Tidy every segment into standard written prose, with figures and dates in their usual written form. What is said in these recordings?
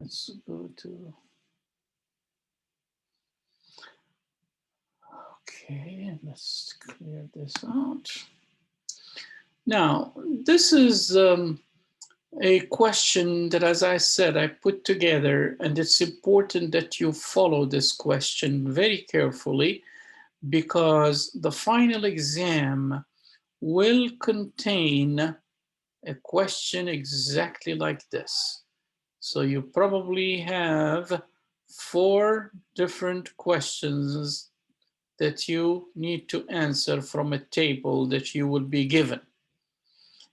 Let's go to, okay, let's clear this out. Now, this is a question that, as I said, I put together, and it's important that you follow this question very carefully because the final exam will contain a question exactly like this. So you probably have 4 different questions that you need to answer from a table that you will be given.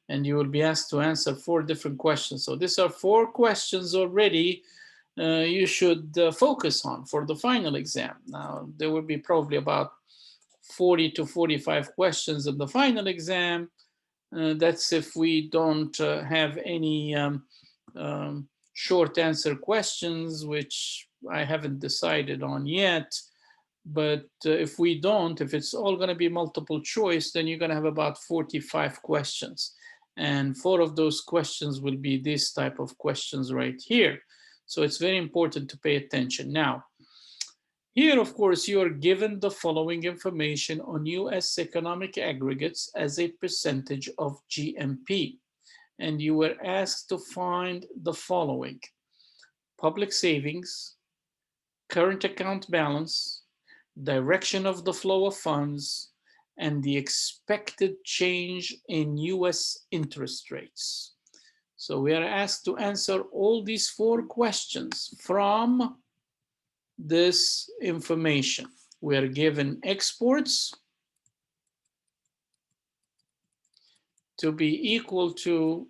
And you will be asked to answer 4 different questions. So these are 4 questions already you should focus on for the final exam. Now, there will be probably about 40 to 45 questions in the final exam. That's if we don't have any short answer questions, which I haven't decided on yet. But if we don't, if it's all going to be multiple choice, then you're going to have about 45 questions. And 4 of those questions will be this type of questions right here. So it's very important to pay attention. Now, here, of course, you are given the following information on US economic aggregates as a percentage of GMP. And you were asked to find the following: public savings, current account balance, direction of the flow of funds, and the expected change in US interest rates. So we are asked to answer all these 4 questions from this information. We are given exports to be equal to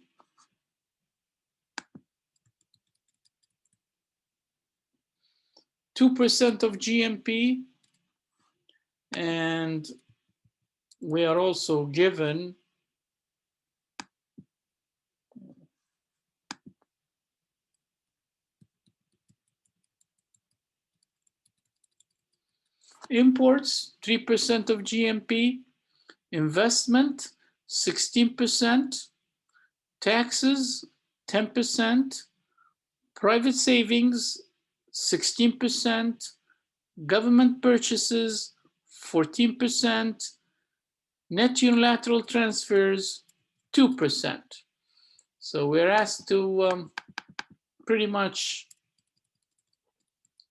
2% of GMP, and we are also given imports 3% of GMP, investment 16%, taxes 10%, private savings 16%, government purchases 14%, net unilateral transfers 2%. So we're asked to pretty much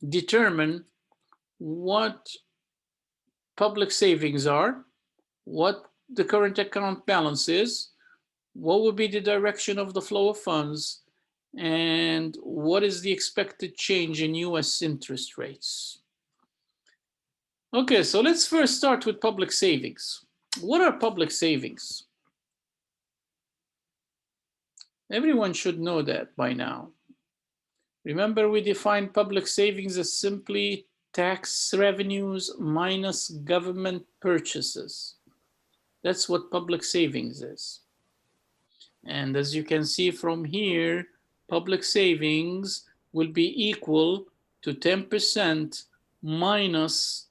determine what public savings are, what the current account balance is, what would be the direction of the flow of funds, and what is the expected change in US interest rates. Okay, so let's first start with public savings. What are public savings? Everyone should know that by now. Remember, we defined public savings as simply tax revenues minus government purchases. That's what public savings is. And as you can see from here, public savings will be equal to 10% minus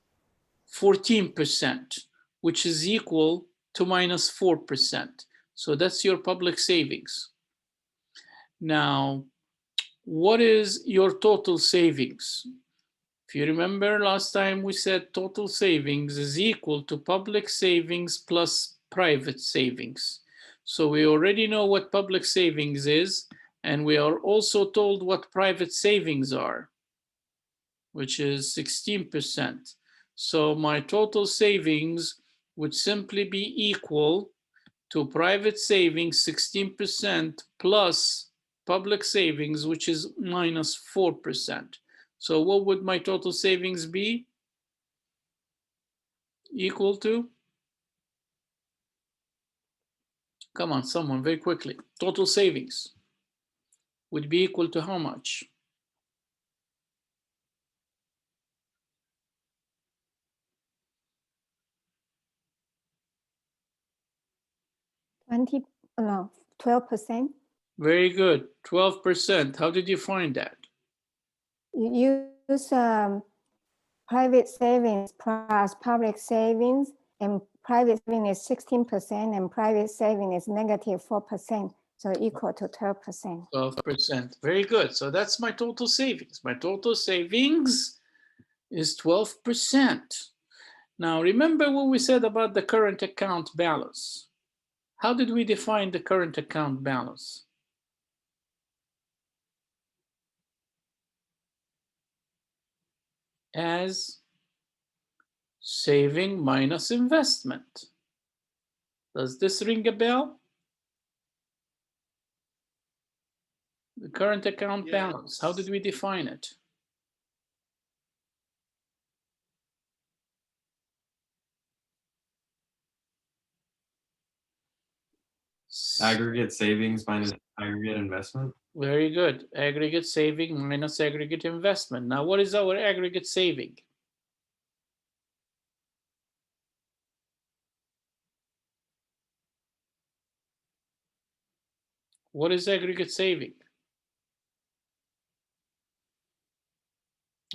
14%, which is equal to minus 4%. So that's your public savings. Now, what is your total savings? If you remember last time we said total savings is equal to public savings plus private savings. So we already know what public savings is, and we are also told what private savings are, which is 16%. So my total savings would simply be equal to private savings 16% plus public savings, which is minus 4%. So what would my total savings be? Equal to? Come on, someone, very quickly. Total savings would be equal to how much? No, 12%. Very good, 12%. How did you find that? You use private savings plus public savings, and private saving is 16% and private saving is negative 4%. So equal to 12%. 12%. Very good. So that's my total savings. My total savings is 12%. Now, remember what we said about the current account balance. How did we define the current account balance? As saving minus investment. Does this ring a bell? The current account balance, how did we define it? Aggregate savings minus aggregate investment. Very good. Aggregate saving minus aggregate investment. Now, what is our aggregate saving? What is aggregate saving?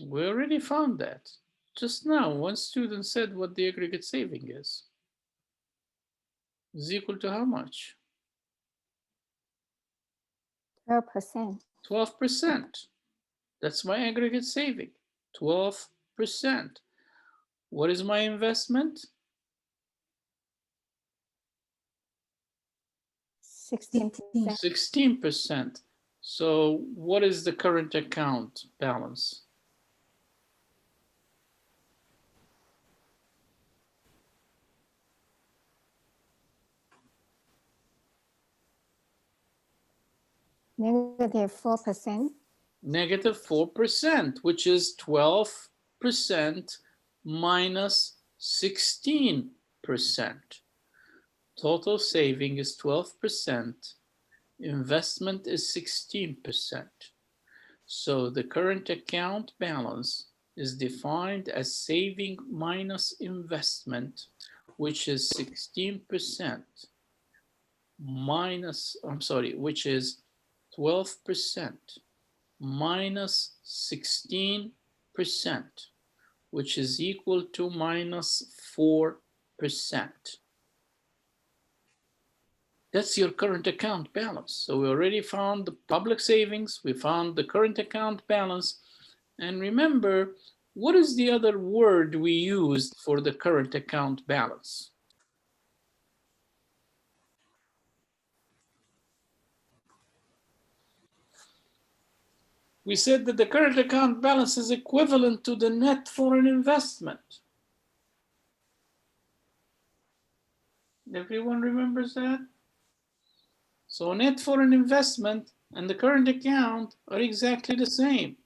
We already found that. Just now, one student said what the aggregate saving is. Is equal to how much? 12%. 12%. That's my aggregate saving, 12%. What is my investment? 16%. 16%. So what is the current account balance? Negative 4%. Negative 4%, which is 12% minus 16%. Total saving is 12%. Investment is 16%. So the current account balance is defined as saving minus investment, which is 16% minus, which is 12% minus 16%, which is equal to minus 4%. That's your current account balance. So we already found the public savings, we found the current account balance. And remember, what is the other word we used for the current account balance? We said that the current account balance is equivalent to the net foreign investment. Everyone remembers that? So net foreign investment and the current account are exactly the same.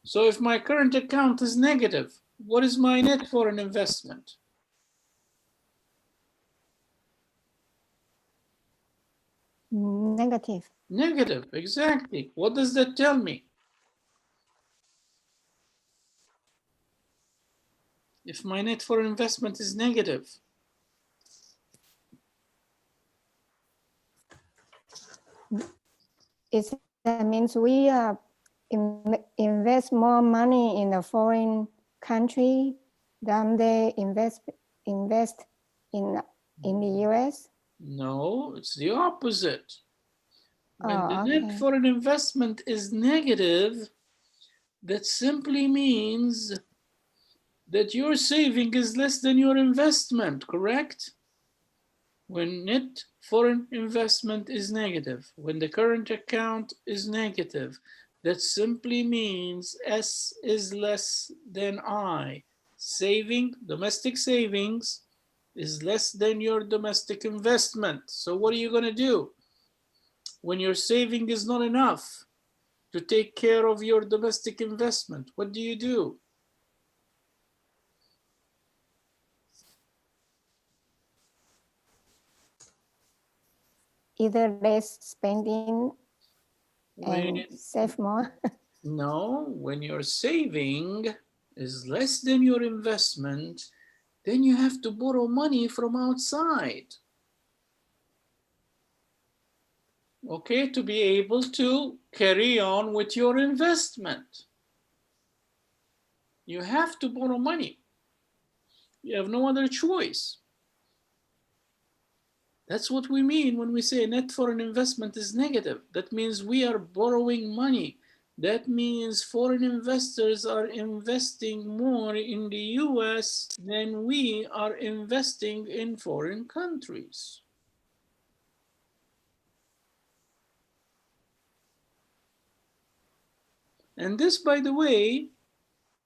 So if my current account is negative, what is my net foreign investment? Negative. Negative, exactly. What does that tell me? If my net foreign investment is negative, That means we invest more money in a foreign country than they invest in the US? no, it's the opposite. When the Okay. net foreign investment is negative, that simply means that your saving is less than your investment, correct? When net foreign investment is negative, when the current account is negative, that simply means S is less than I. Saving, domestic savings, is less than your domestic investment. So what are you going to do? When your saving is not enough to take care of your domestic investment, what do? Either less spending and When, save more. no, when your saving is less than your investment, then you have to borrow money from outside. Okay, to be able to carry on with your investment. You have to borrow money. You have no other choice. That's what we mean when we say net foreign investment is negative. That means we are borrowing money. That means foreign investors are investing more in the US than we are investing in foreign countries. And this, by the way,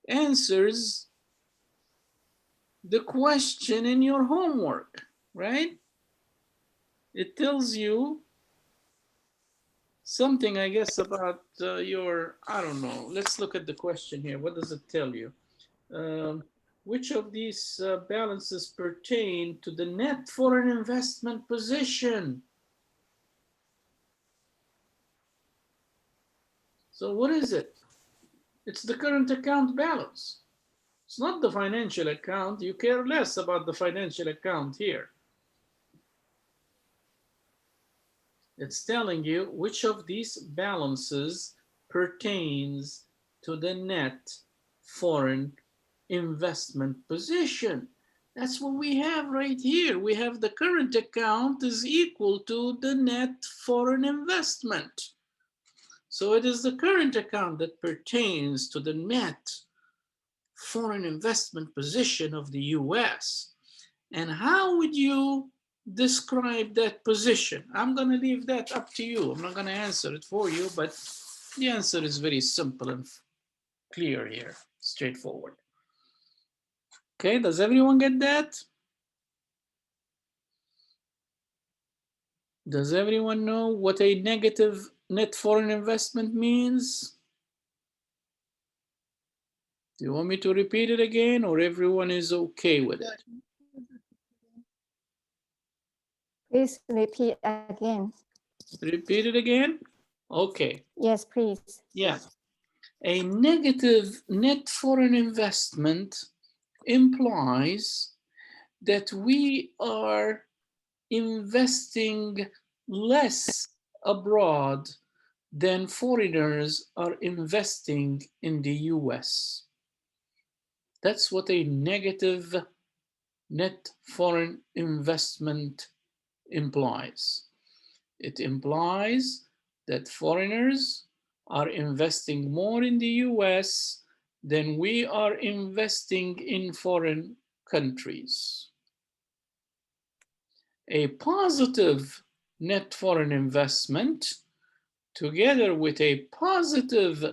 answers the question in your homework, right? It tells you something, I guess, about your, I don't know. Let's look at the question here. What does it tell you? Which of these balances pertain to the net foreign investment position? So what is it? It's the current account balance. It's not the financial account. You care less about the financial account here. It's telling you which of these balances pertains to the net foreign investment position. That's what we have right here. We have the current account is equal to the net foreign investment. So it is the current account that pertains to the net foreign investment position of the US. And how would you describe that position? I'm going to leave that up to you. I'm not going to answer it for you, but the answer is very simple and clear here, straightforward. Okay, does everyone get that? Does everyone know what a negative net foreign investment means? Do you want me to repeat it again, or everyone is okay with it? Please repeat again. Repeat it again? Okay. Yes, please. Yeah. A negative net foreign investment implies that we are investing less abroad than foreigners are investing in the US. That's what a negative net foreign investment implies. It implies that foreigners are investing more in the US than we are investing in foreign countries. A positive net foreign investment, together with a positive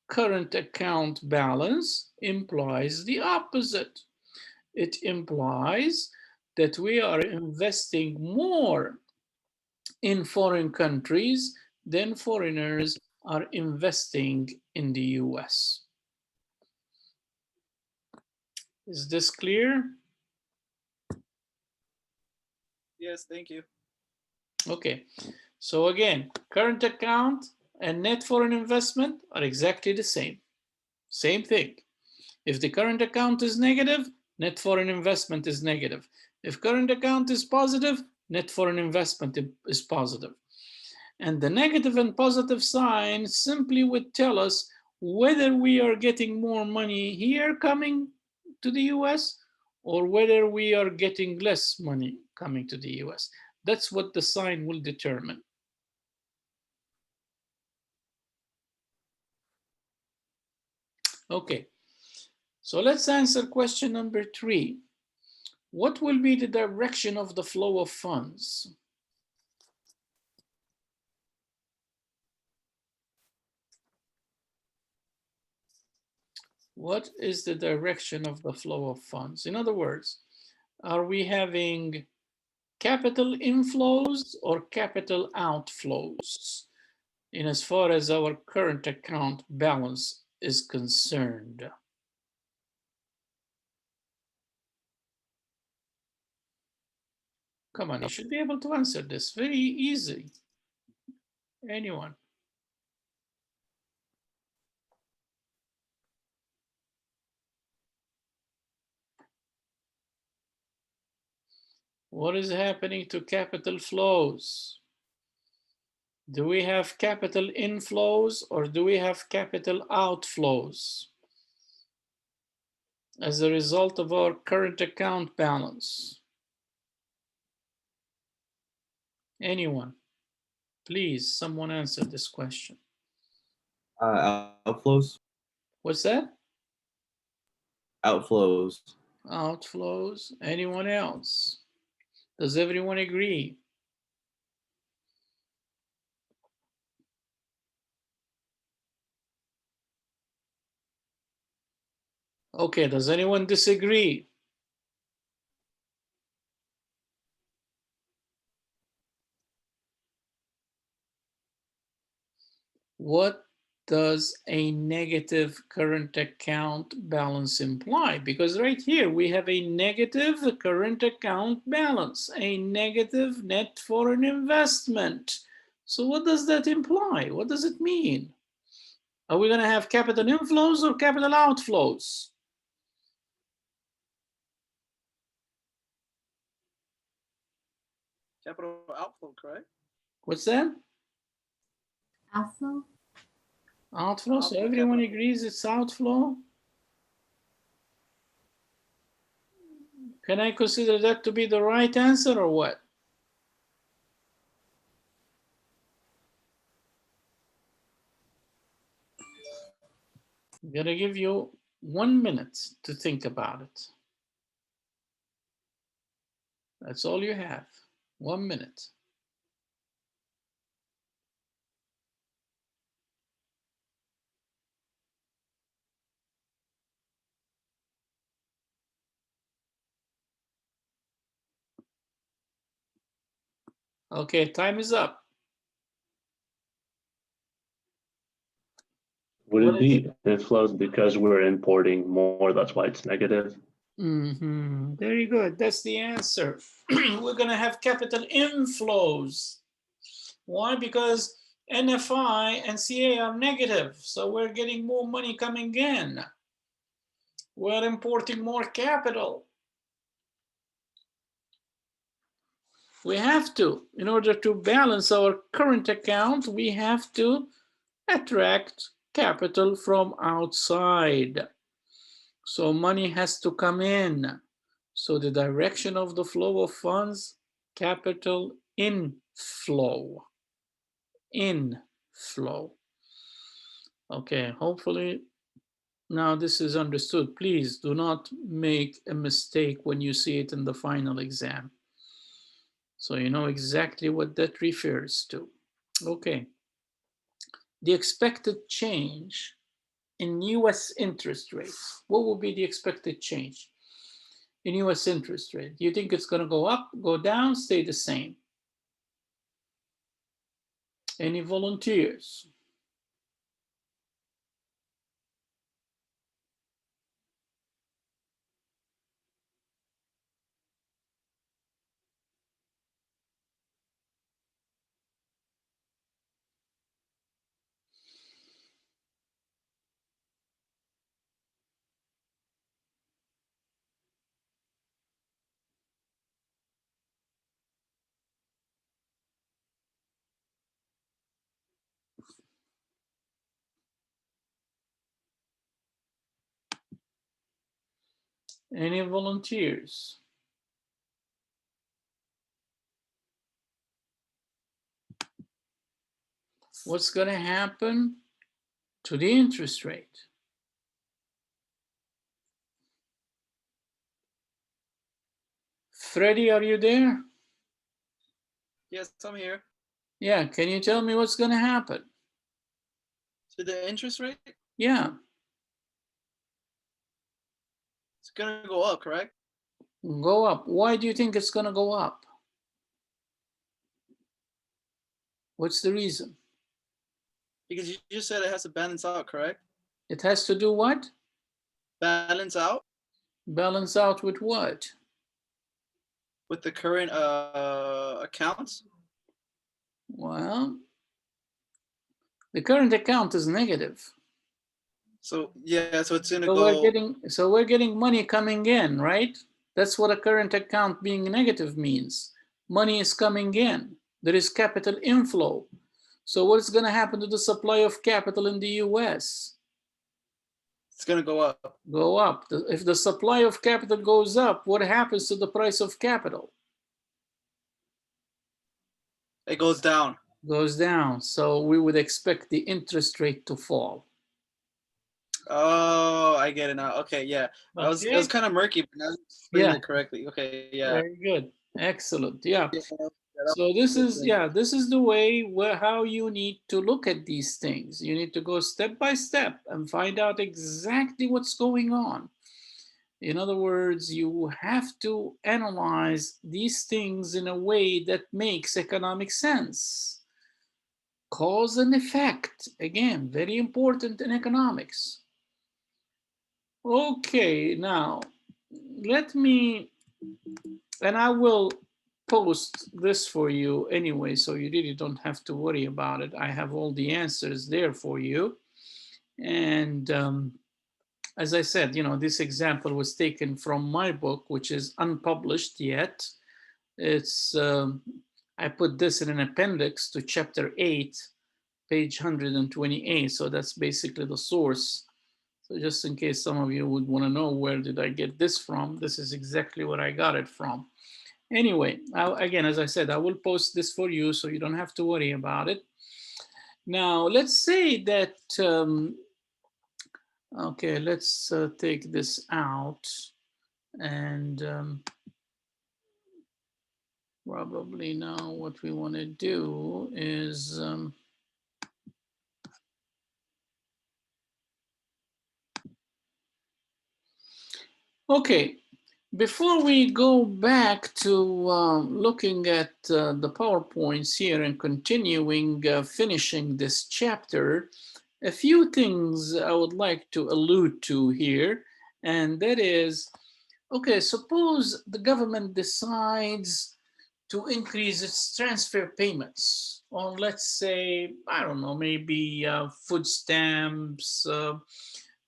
current account balance, implies the opposite. It implies that we are investing more in foreign countries than foreigners are investing in the US. Is this clear? Yes, thank you. Okay, so again, current account and net foreign investment are exactly the same. Same thing. If the current account is negative, net foreign investment is negative. If current account is positive, net foreign investment is positive. And the negative and positive sign simply would tell us whether we are getting more money here coming to the US or whether we are getting less money coming to the US. That's what the sign will determine. Okay, so let's answer question number 3. What will be the direction of the flow of funds? What is the direction of the flow of funds? In other words, are we having capital inflows or capital outflows in as far as our current account balance is concerned? Come on, you should be able to answer this. Very easy. Anyone? What is happening to capital flows? Do we have capital inflows or do we have capital outflows as a result of our current account balance? Anyone? Please, someone answer this question. Outflows. What's that? Outflows. Outflows. Anyone else? Does everyone agree? Okay, does anyone disagree? What does a negative current account balance imply? Because right here we have a negative current account balance, a negative net foreign investment. So what does that imply? What does it mean? Are we going to have capital inflows or capital outflows? Capital outflow, correct? What's that? Outflow? Outflow. So Outflow, everyone capital. agrees it's outflow. Can I consider that to be the right answer or what? I'm gonna give you 1 minute to think about it. That's all you have. 1 minute. Okay, time is up. Would What it be inflows because we're importing more? That's why it's negative. Very good. That's the answer. We're going to have capital inflows. Why? Because NFI and CA are negative. So we're getting more money coming in. We're importing more capital. We have to, in order to balance our current account, we have to attract capital from outside. So money has to come in. So the direction of the flow of funds, capital inflow. Inflow. Okay, hopefully now this is understood. Please do not make a mistake when you see it in the final exam. So you know exactly what that refers to. Okay. The expected change in US interest rates. What will be the expected change in US interest rate? Do you think it's going to go up, go down, stay the same? Any volunteers? Any volunteers? What's going to happen to the interest rate? Freddie, are you there? Yes, I'm here. Yeah, can you tell me what's going to happen? So the interest rate, Yeah, it's gonna go up, correct? go up. Why do you think it's going to go up? What's the reason? Because you just said it has to balance out, correct? It has to do what? Balance out Balance out with what? with the current accounts. Well, the current account is negative. So yeah, so it's gonna So go. we're getting money coming in, right? That's what a current account being negative means. Money is coming in. There is capital inflow. So what's going to happen to the supply of capital in the US? It's gonna go up. Go up. If the supply of capital goes up, what happens to the price of capital? It goes down. Goes down. So we would expect the interest rate to fall. Oh, I get it now. Okay, yeah. It was Okay. kind of murky, but now you explained Yeah. it correctly. Okay, yeah. Very good. Excellent. Yeah. Yeah, So this is, yeah, this is the way where how you need to look at these things. You need to go step by step and find out exactly what's going on. In other words, you have to analyze these things in a way that makes economic sense. Cause and effect, again, very important in economics. Okay, now let me, and I will post this for you anyway, so you really don't have to worry about it. I have all the answers there for you. And as I said, you know, this example was taken from my book, which is unpublished yet. It's, I put this in an appendix to chapter 8, page 128. So that's basically the source. So just in case some of you would want to know where did I get this from, this is exactly where I got it from. Anyway, again, as I said, I will post this for you so you don't have to worry about it. Now, let's say that, okay, let's take this out and probably now what we want to do is okay, before we go back to looking at the PowerPoints here and continuing finishing this chapter, a few things I would like to allude to here, and that is, okay, suppose the government decides to increase its transfer payments on, let's say, I don't know, maybe food stamps,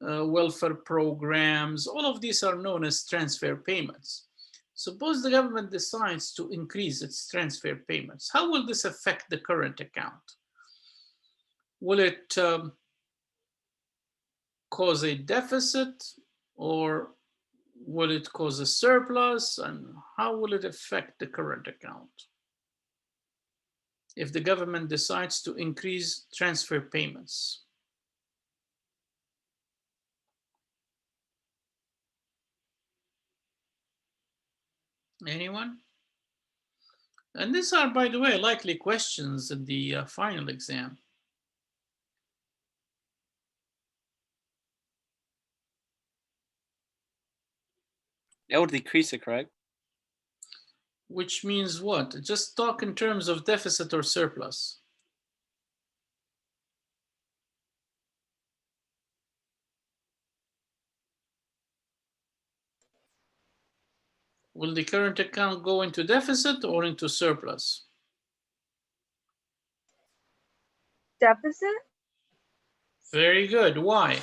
welfare programs, all of these are known as transfer payments. Suppose the government decides to increase its transfer payments. How will this affect the current account? Will it cause a deficit, or will it cause a surplus? And how will it affect the current account if the government decides to increase transfer payments? Anyone? And these are, by the way, likely questions in the final exam. That would decrease it, correct? Which means what? Just talk in terms of deficit or surplus. Will the current account go into deficit or into surplus? Deficit? Very good. Why?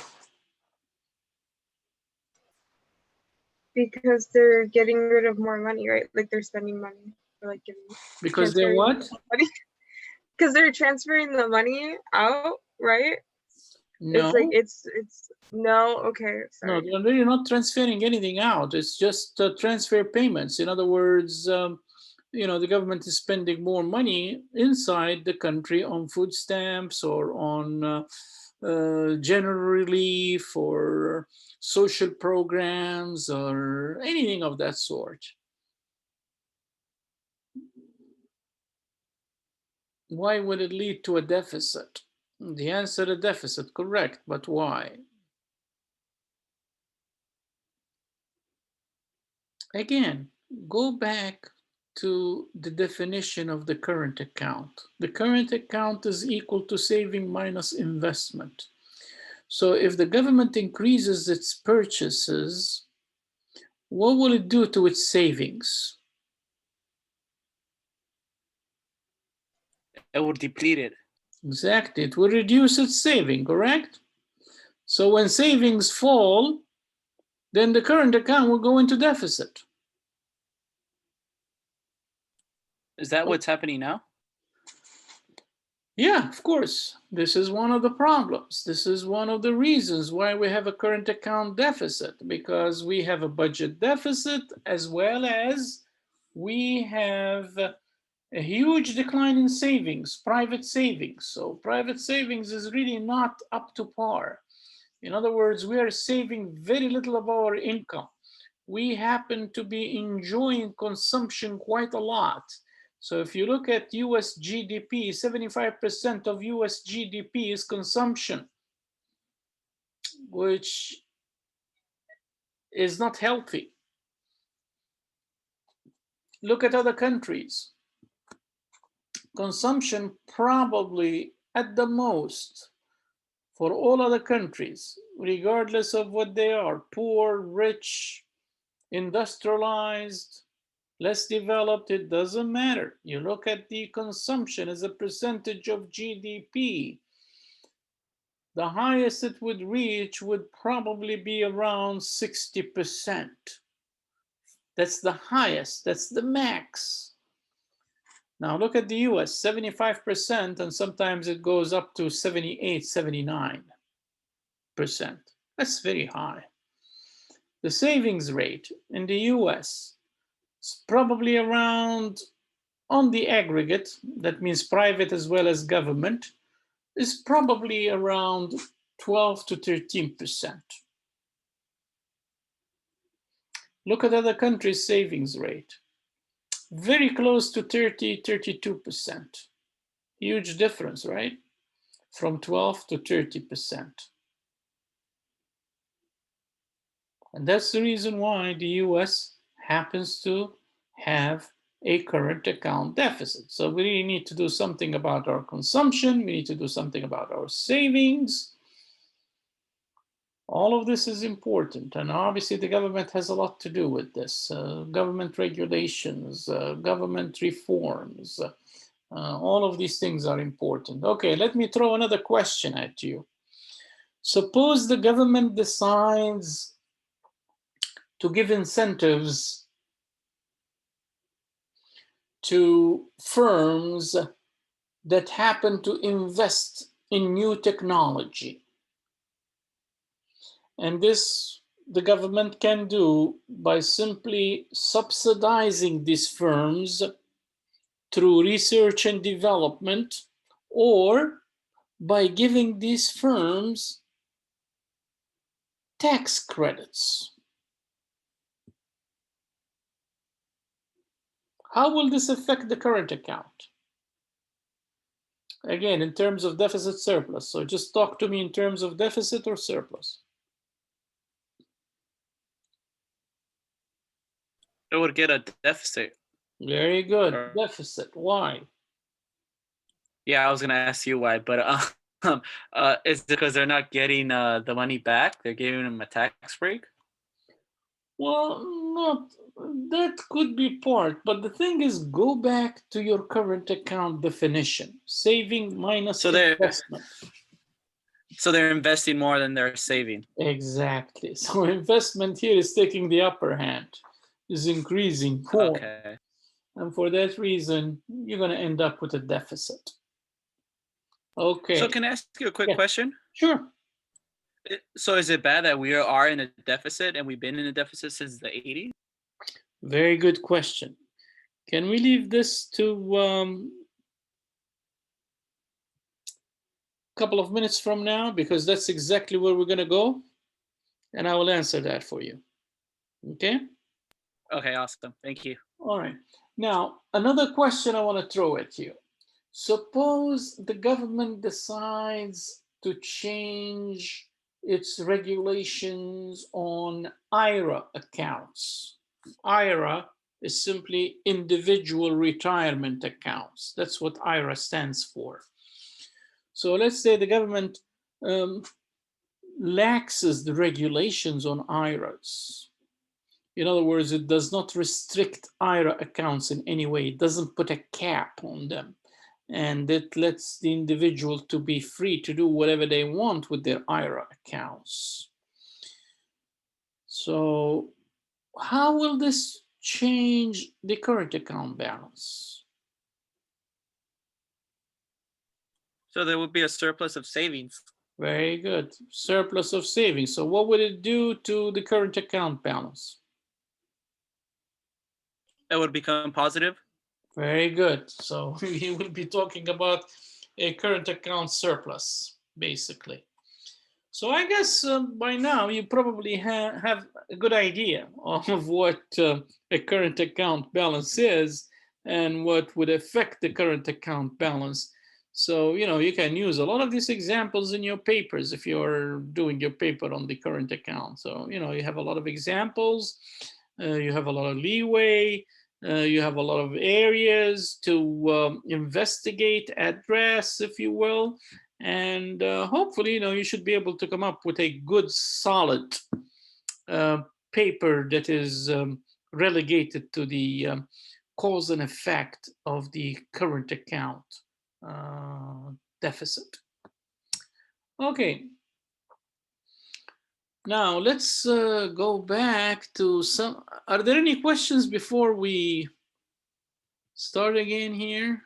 Because they're getting rid of more money, right? Like they're spending money, or like giving. Because they're what? Because they're transferring the money out, right? No. It's like it's no. Okay, sorry. No, you're not transferring anything out. It's just transfer payments. In other words, you know, the government is spending more money inside the country on food stamps or on general relief or social programs or anything of that sort. Why would it lead to a deficit? The answer, a deficit, correct, but why? Again, go back to the definition of the current account. The current account is equal to saving minus investment. So if the government increases its purchases, what will it do to its savings? It would deplete it. Exactly, it will reduce its saving, correct? So when savings fall, then the current account will go into deficit. Is that what's happening now? Yeah, of course. This is one of the problems. This is one of the reasons why we have a current account deficit, because we have a budget deficit as well as we have a huge decline in savings, private savings. So private savings is really not up to par. In other words, we are saving very little of our income. We happen to be enjoying consumption quite a lot. So if you look at US GDP, 75% of US GDP is consumption, which is not healthy. Look at other countries. Consumption probably at the most for all other countries, regardless of what they are, poor, rich, industrialized, less developed, it doesn't matter. You look at the consumption as a percentage of GDP. The highest it would reach would probably be around 60%. That's the highest, that's the max. Now look at the US, 75%, and sometimes it goes up to 78, 79%. That's very high. The savings rate in the US is probably around, on the aggregate, that means private as well as government, is probably around 12 to 13%. Look at other countries' savings rate. Very close to 30, 32%. Huge difference, right? From 12 to 30%. And that's the reason why the US happens to have a current account deficit. So we really need to do something about our consumption. We need to do something about our savings. All of this is important. And obviously the government has a lot to do with this. Government regulations, government reforms, all of these things are important. Okay, let me throw another question at you. Suppose the government decides to give incentives to firms that happen to invest in new technology. And this the government can do by simply subsidizing these firms through research and development, or by giving these firms tax credits. How will this affect the current account? Again, in terms of deficit surplus. So just talk to me in terms of deficit or surplus. It would get a deficit. Very good. Or- Deficit. Why? Yeah, I was gonna ask you why, but is it because they're not getting the money back? They're giving them a tax break. Well, not that could be part, but the thing is, go back to your current account definition: saving minus So they're- investment. So they're investing more than they're saving. Exactly. So investment here is taking the upper hand, is increasing more. Okay. And for that reason, you're going to end up with a deficit. Okay. So can I ask you a quick Yeah. question? Sure. So is it bad that we are in a deficit and we've been in a deficit since the 80s? Very good question. Can we leave this to couple of minutes from now, because that's exactly where we're going to go, and I will answer that for you. Okay? Okay, awesome. Thank you. All right. Now, another question I want to throw at you. Suppose the government decides to change its regulations on IRA accounts. IRA is simply individual retirement accounts. That's what IRA stands for. So let's say the government laxes the regulations on IRAs. In other words, it does not restrict IRA accounts in any way. It doesn't put a cap on them. And it lets the individual to be free to do whatever they want with their IRA accounts. So how will this change the current account balance? So there would be a surplus of savings. Very good. Surplus of savings. So what would it do to the current account balance? It would become positive. Very good. So we will be talking about a current account surplus, basically. So I guess by now you probably have a good idea of what a current account balance is and what would affect the current account balance. So, you can use a lot of these examples in your papers if you're doing your paper on the current account. So, you have a lot of examples, you have a lot of leeway, you have a lot of areas to investigate, address, if you will. And hopefully, you should be able to come up with a good, solid paper that is relegated to the cause and effect of the current account deficit. Okay. Now let's go back to some. Are there any questions before we start again here?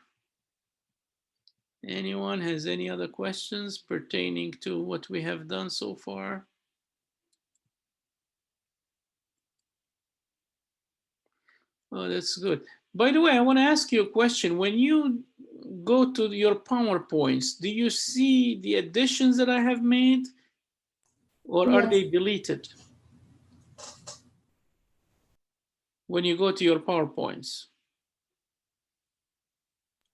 Anyone has any other questions pertaining to what we have done so far? Oh, that's good. By the way, I want to ask you a question. When you go to your PowerPoints, do you see the additions that I have made? Or are Yes. they deleted? When you go to your PowerPoints?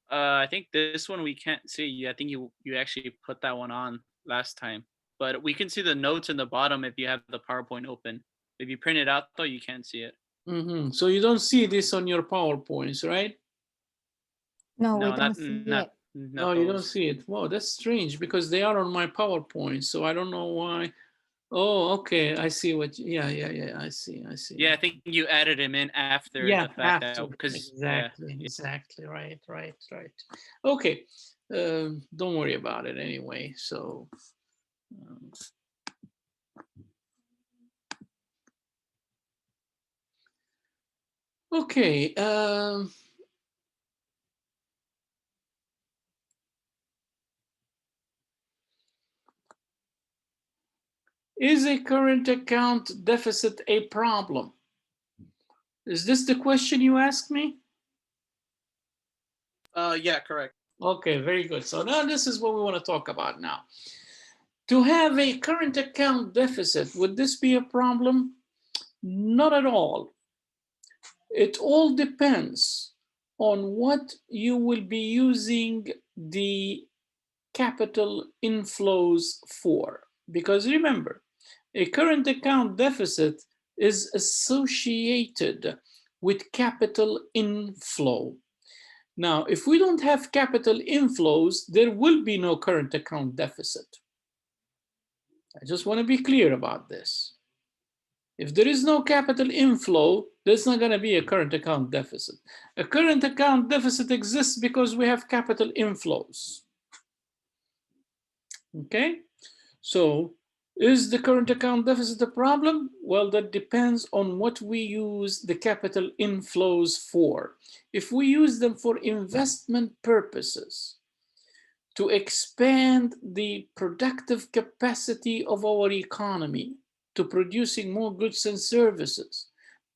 I think this one we can't see. I think you actually put that one on last time, but we can see the notes in the bottom if you have the PowerPoint open. If you print it out though, you can't see it. Mm-hmm. So you don't see this on your PowerPoints, right? No, we No, don't see it. No, you don't see it. Wow, that's strange because they are on my PowerPoint. So I don't know why. Oh, okay. I see what. Yeah. I see. Yeah, I think you added him in after Yeah, the fact after. that because Exactly. Right. Okay. Don't worry about it anyway. So. Okay. Is a current account deficit a problem? Is this the question you asked me? Yeah, correct. Okay, very good. So now this is what we want to talk about now. To have a current account deficit, would this be a problem? Not at all. It all depends on what you will be using the capital inflows for. Because remember, a current account deficit is associated with capital inflow. Now, if we don't have capital inflows, there will be no current account deficit. I just want to be clear about this. If there is no capital inflow, there's not going to be a current account deficit. A current account deficit exists because we have capital inflows. Okay, so is the current account deficit a problem? Well, that depends on what we use the capital inflows for. If we use them for investment purposes, to expand the productive capacity of our economy, to producing more goods and services,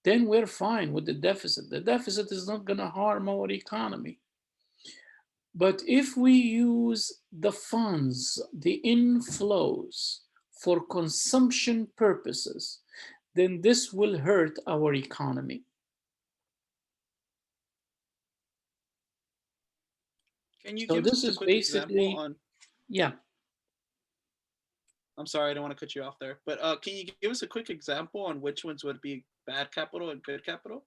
then we're fine with the deficit. The deficit is not going to harm our economy. But if we use the funds, the inflows, for consumption purposes, then this will hurt our economy. Can you So give this us a is quick basically, example on? yeah. I'm sorry, I don't want to cut you off there, but can you give us a quick example on which ones would be bad capital and good capital?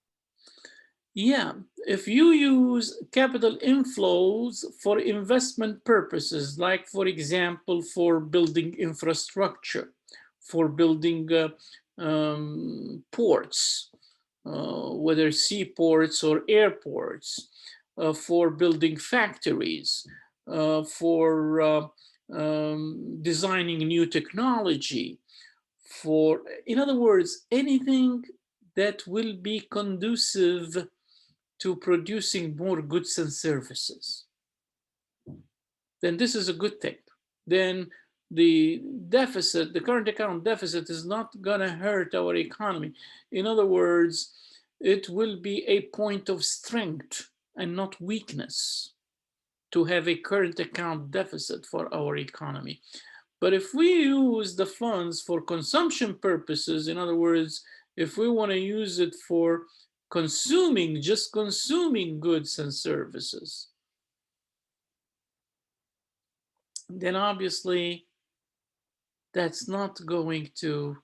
Yeah, if you use capital inflows for investment purposes, like for example, for building infrastructure, for building ports, whether seaports or airports, for building factories, for designing new technology, in other words, anything that will be conducive to producing more goods and services, then this is a good thing. Then the deficit, the current account deficit, is not going to hurt our economy. In other words, it will be a point of strength and not weakness to have a current account deficit for our economy. But if we use the funds for consumption purposes, in other words, if we want to use it for consuming, just consuming goods and services, then obviously that's not going to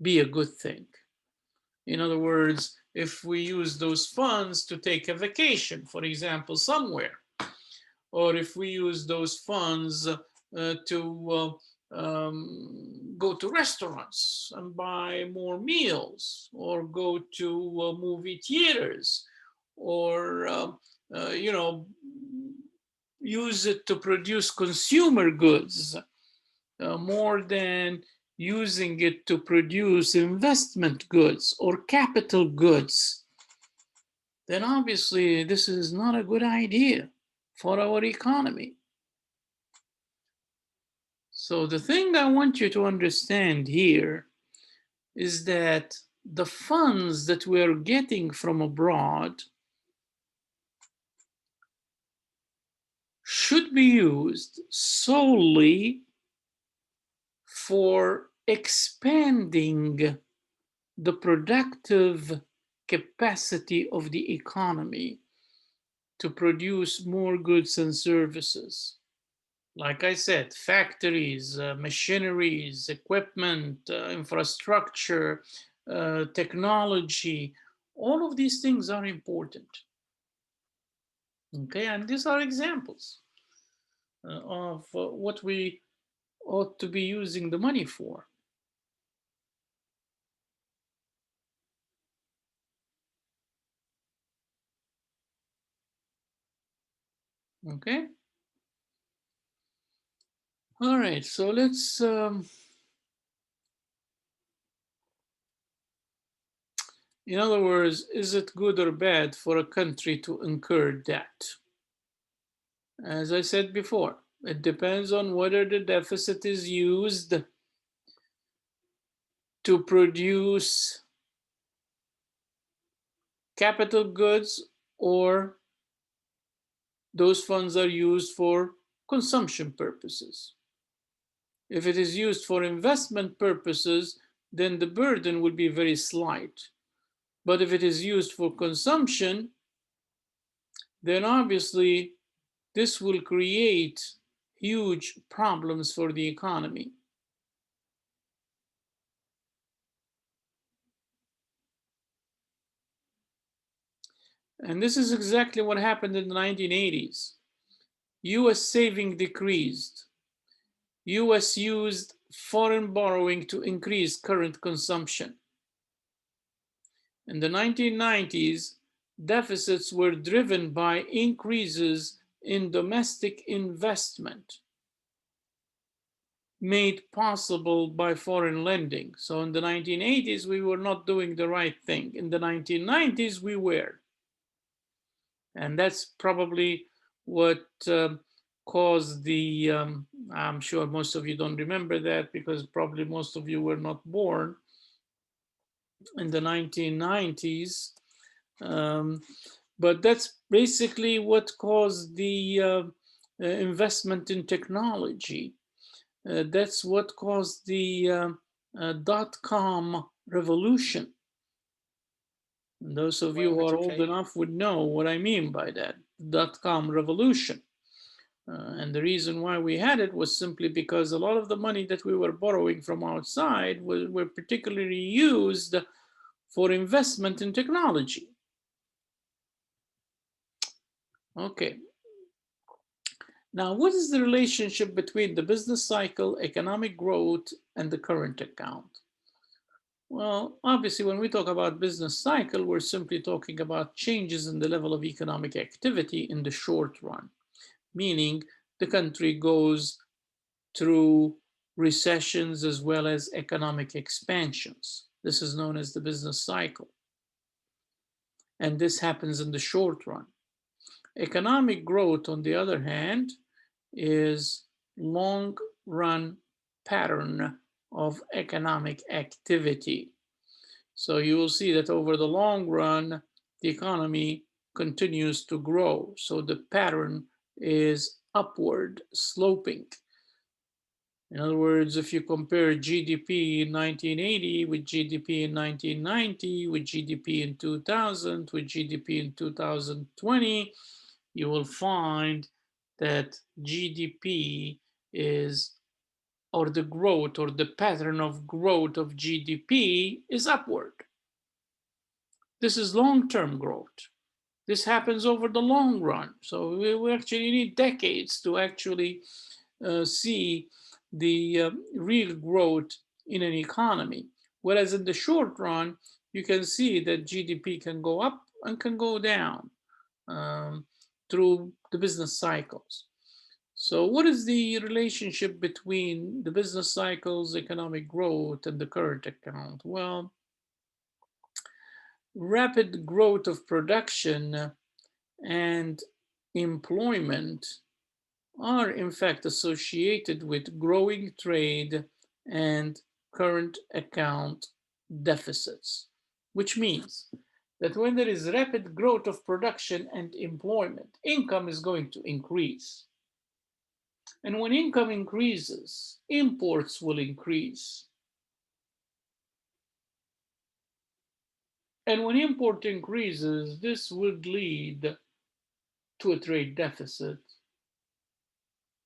be a good thing. In other words, if we use those funds to take a vacation, for example, somewhere, or if we use those funds to go to restaurants and buy more meals, or go to movie theaters, or you know, use it to produce consumer goods more than using it to produce investment goods or capital goods, then obviously this is not a good idea for our economy. So the thing I want you to understand here is that the funds that we're getting from abroad should be used solely for expanding the productive capacity of the economy to produce more goods and services. Like I said, factories, machineries, equipment, infrastructure, technology, all of these things are important. Okay, and these are examples of what we ought to be using the money for. Okay. All right, so let's in other words, is it good or bad for a country to incur debt? As I said before, it depends on whether the deficit is used to produce capital goods, or those funds are used for consumption purposes. If it is used for investment purposes, then the burden would be very slight. But if it is used for consumption, then obviously this will create huge problems for the economy. And this is exactly what happened in the 1980s. US saving decreased. US used foreign borrowing to increase current consumption. In the 1990s, deficits were driven by increases in domestic investment made possible by foreign lending. So in the 1980s, we were not doing the right thing. In the 1990s, we were. And that's probably what caused the, I'm sure most of you don't remember that because probably most of you were not born in the 1990s. But that's basically what caused the investment in technology. That's what caused the dot-com revolution. And those of you who are old enough would know what I mean by that, dot-com revolution. And the reason why we had it was simply because a lot of the money that we were borrowing from outside were particularly used for investment in technology. Okay. Now, what is the relationship between the business cycle, economic growth, and the current account? Well, obviously, when we talk about business cycle, we're simply talking about changes in the level of economic activity in the short run, meaning the country goes through recessions as well as economic expansions. This is known as the business cycle. And this happens in the short run. Economic growth, on the other hand, is long-run pattern of economic activity. So you will see that over the long run, the economy continues to grow. So the pattern is upward sloping. In other words, if you compare GDP in 1980 with GDP in 1990, with GDP in 2000, with GDP in 2020, you will find that GDP is, or the growth or the pattern of growth of GDP is upward. This is long-term growth. This happens over the long run. So we actually need decades to actually see the real growth in an economy. Whereas in the short run, you can see that GDP can go up and can go down through the business cycles. So what is the relationship between the business cycles, economic growth, and the current account? Well, rapid growth of production and employment are in fact associated with growing trade and current account deficits, which means that when there is rapid growth of production and employment, income is going to increase. And when income increases, imports will increase. And when import increases, this would lead to a trade deficit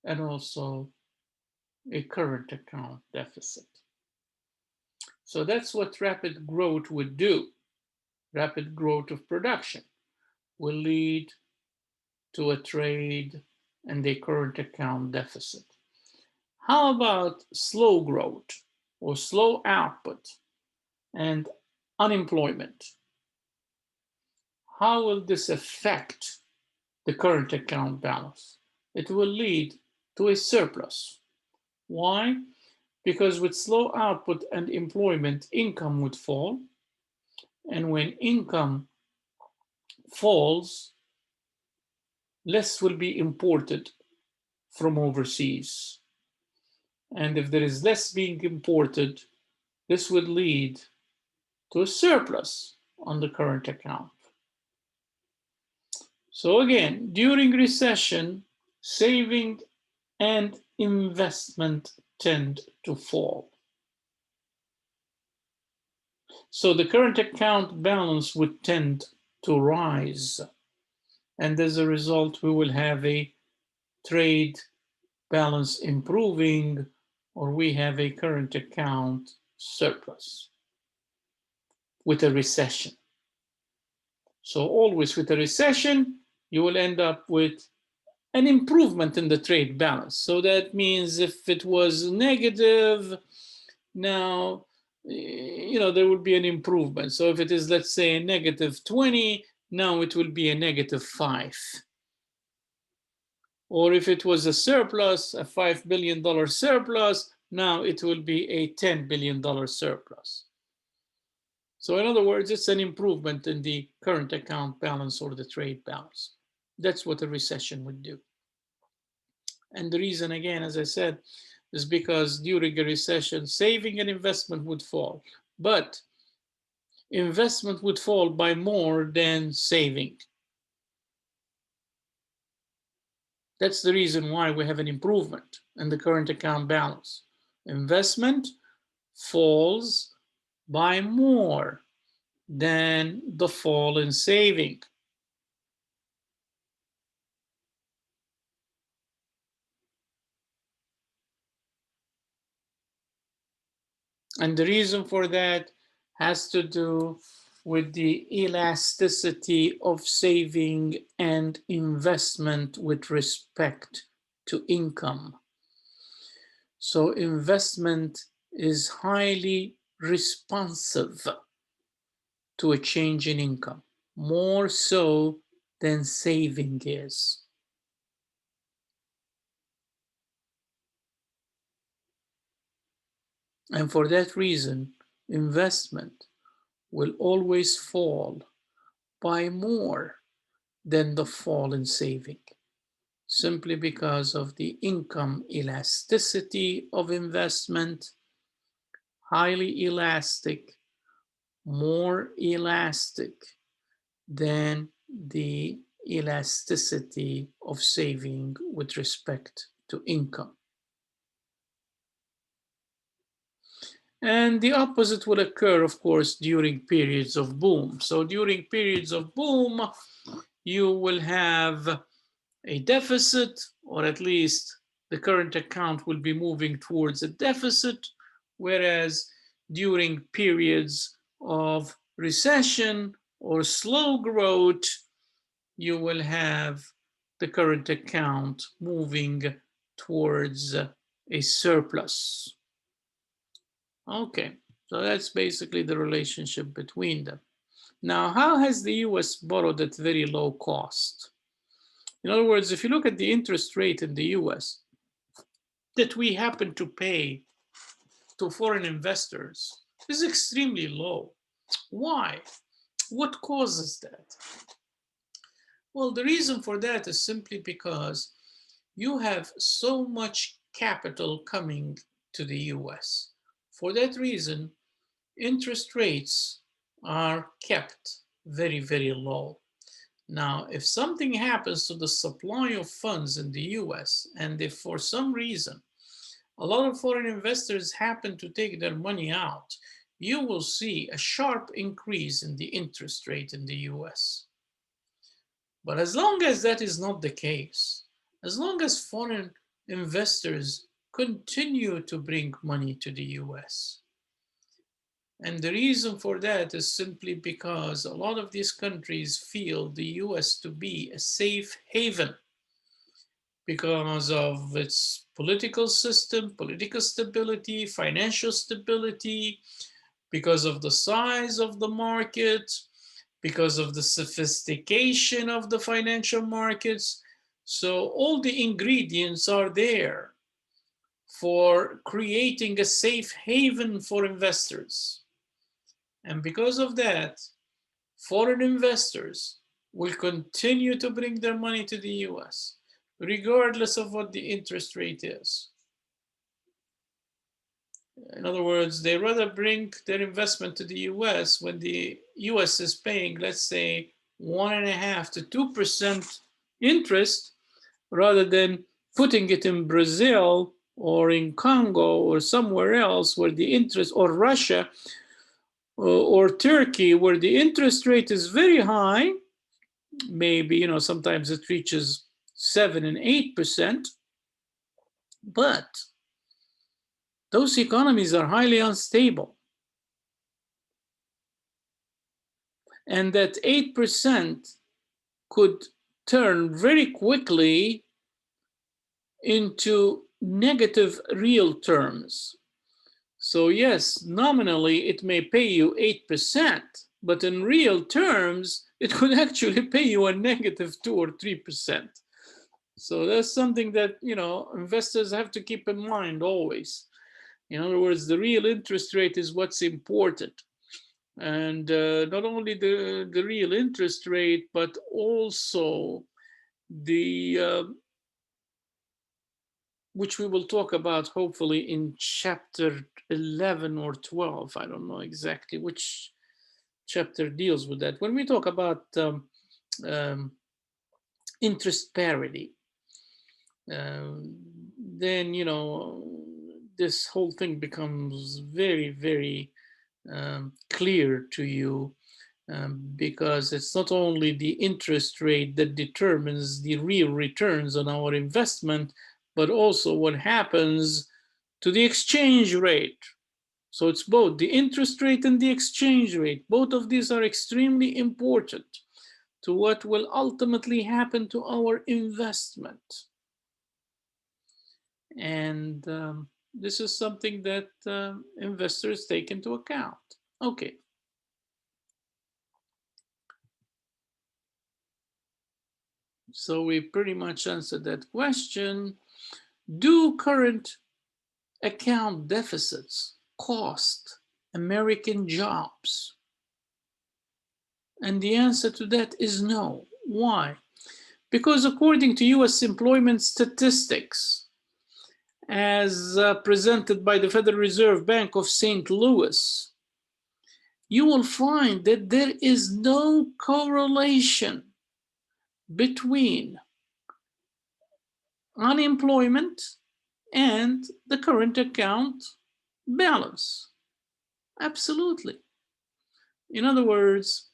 and also a current account deficit. So that's what rapid growth would do. Rapid growth of production will lead to a trade and a current account deficit. How about slow growth or slow output and unemployment? How will this affect the current account balance? It will lead to a surplus. Why? Because with slow output and employment, income would fall. And when income falls, less will be imported from overseas. And if there is less being imported, this would lead to a surplus on the current account. So again, during recession, saving and investment tend to fall. So the current account balance would tend to rise. And as a result, we will have a trade balance improving, or we have a current account surplus with a recession. So always with a recession, you will end up with an improvement in the trade balance. So that means if it was negative, now, there will be an improvement. So if it is, let's say, a negative 20, now it will be a negative 5. Or if it was a surplus, a $5 billion surplus, now it will be a $10 billion surplus. So in other words, it's an improvement in the current account balance or the trade balance. That's what a recession would do. And the reason, again, as I said, is because during a recession, saving and investment would fall. But investment would fall by more than saving. That's the reason why we have an improvement in the current account balance. Investment falls by more than the fall in saving. And the reason for that has to do with the elasticity of saving and investment with respect to income. So investment is highly responsive to a change in income, more so than saving is. And for that reason, investment will always fall by more than the fall in saving, simply because of the income elasticity of investment, highly elastic, more elastic than the elasticity of saving with respect to income. And the opposite will occur, of course, during periods of boom. So during periods of boom, you will have a deficit, or at least the current account will be moving towards a deficit, whereas during periods of recession or slow growth, you will have the current account moving towards a surplus. Okay, so that's basically the relationship between them. Now, how has the US borrowed at very low cost? In other words, if you look at the interest rate in the US that we happen to pay to foreign investors, is extremely low. Why? What causes that? Well, the reason for that is simply because you have so much capital coming to the US. For that reason, interest rates are kept very, very low. Now, if something happens to the supply of funds in the US, and if for some reason a lot of foreign investors happen to take their money out, you will see a sharp increase in the interest rate in the US. But as long as that is not the case, as long as foreign investors continue to bring money to the US, and the reason for that is simply because a lot of these countries feel the US to be a safe haven because of its political system, political stability, financial stability, because of the size of the market, because of the sophistication of the financial markets. So all the ingredients are there for creating a safe haven for investors. And because of that, foreign investors will continue to bring their money to the US, regardless of what the interest rate is. In other words, they rather bring their investment to the US when the US is paying, let's say, 1.5% to 2% interest, rather than putting it in Brazil or in Congo or somewhere else where the interest, or Russia or Turkey, where the interest rate is very high. Maybe, sometimes it reaches 7% and 8%, but those economies are highly unstable. And that 8% could turn very quickly into negative real terms. So yes, nominally it may pay you 8%, but in real terms, it could actually pay you a negative 2 or 3%. So that's something that, investors have to keep in mind always. In other words, the real interest rate is what's important. And not only the real interest rate, but also the, which we will talk about hopefully in chapter 11 or 12. I don't know exactly which chapter deals with that. When we talk about interest parity, then, this whole thing becomes very, very clear to you, because it's not only the interest rate that determines the real returns on our investment, but also what happens to the exchange rate. So it's both the interest rate and the exchange rate. Both of these are extremely important to what will ultimately happen to our investment. And this is something that investors take into account. Okay. So we pretty much answered that question. Do current account deficits cost American jobs? And the answer to that is no. Why? Because according to US employment statistics, as presented by the Federal Reserve Bank of St. Louis, you will find that there is no correlation between unemployment and the current account balance. Absolutely. In other words,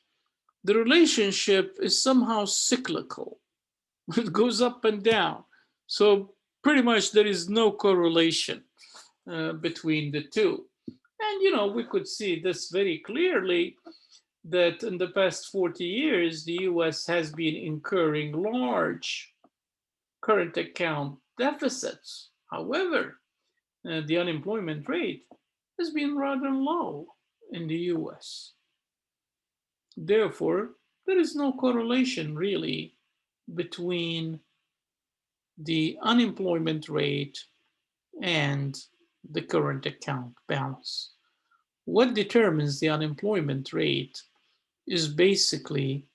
the relationship is somehow cyclical. It goes up and down. So pretty much there is no correlation between the two. And we could see this very clearly, that in the past 40 years, the US has been incurring large current account deficits. However, the unemployment rate has been rather low in the US. Therefore, there is no correlation really between the unemployment rate and the current account balance. What determines the unemployment rate is basically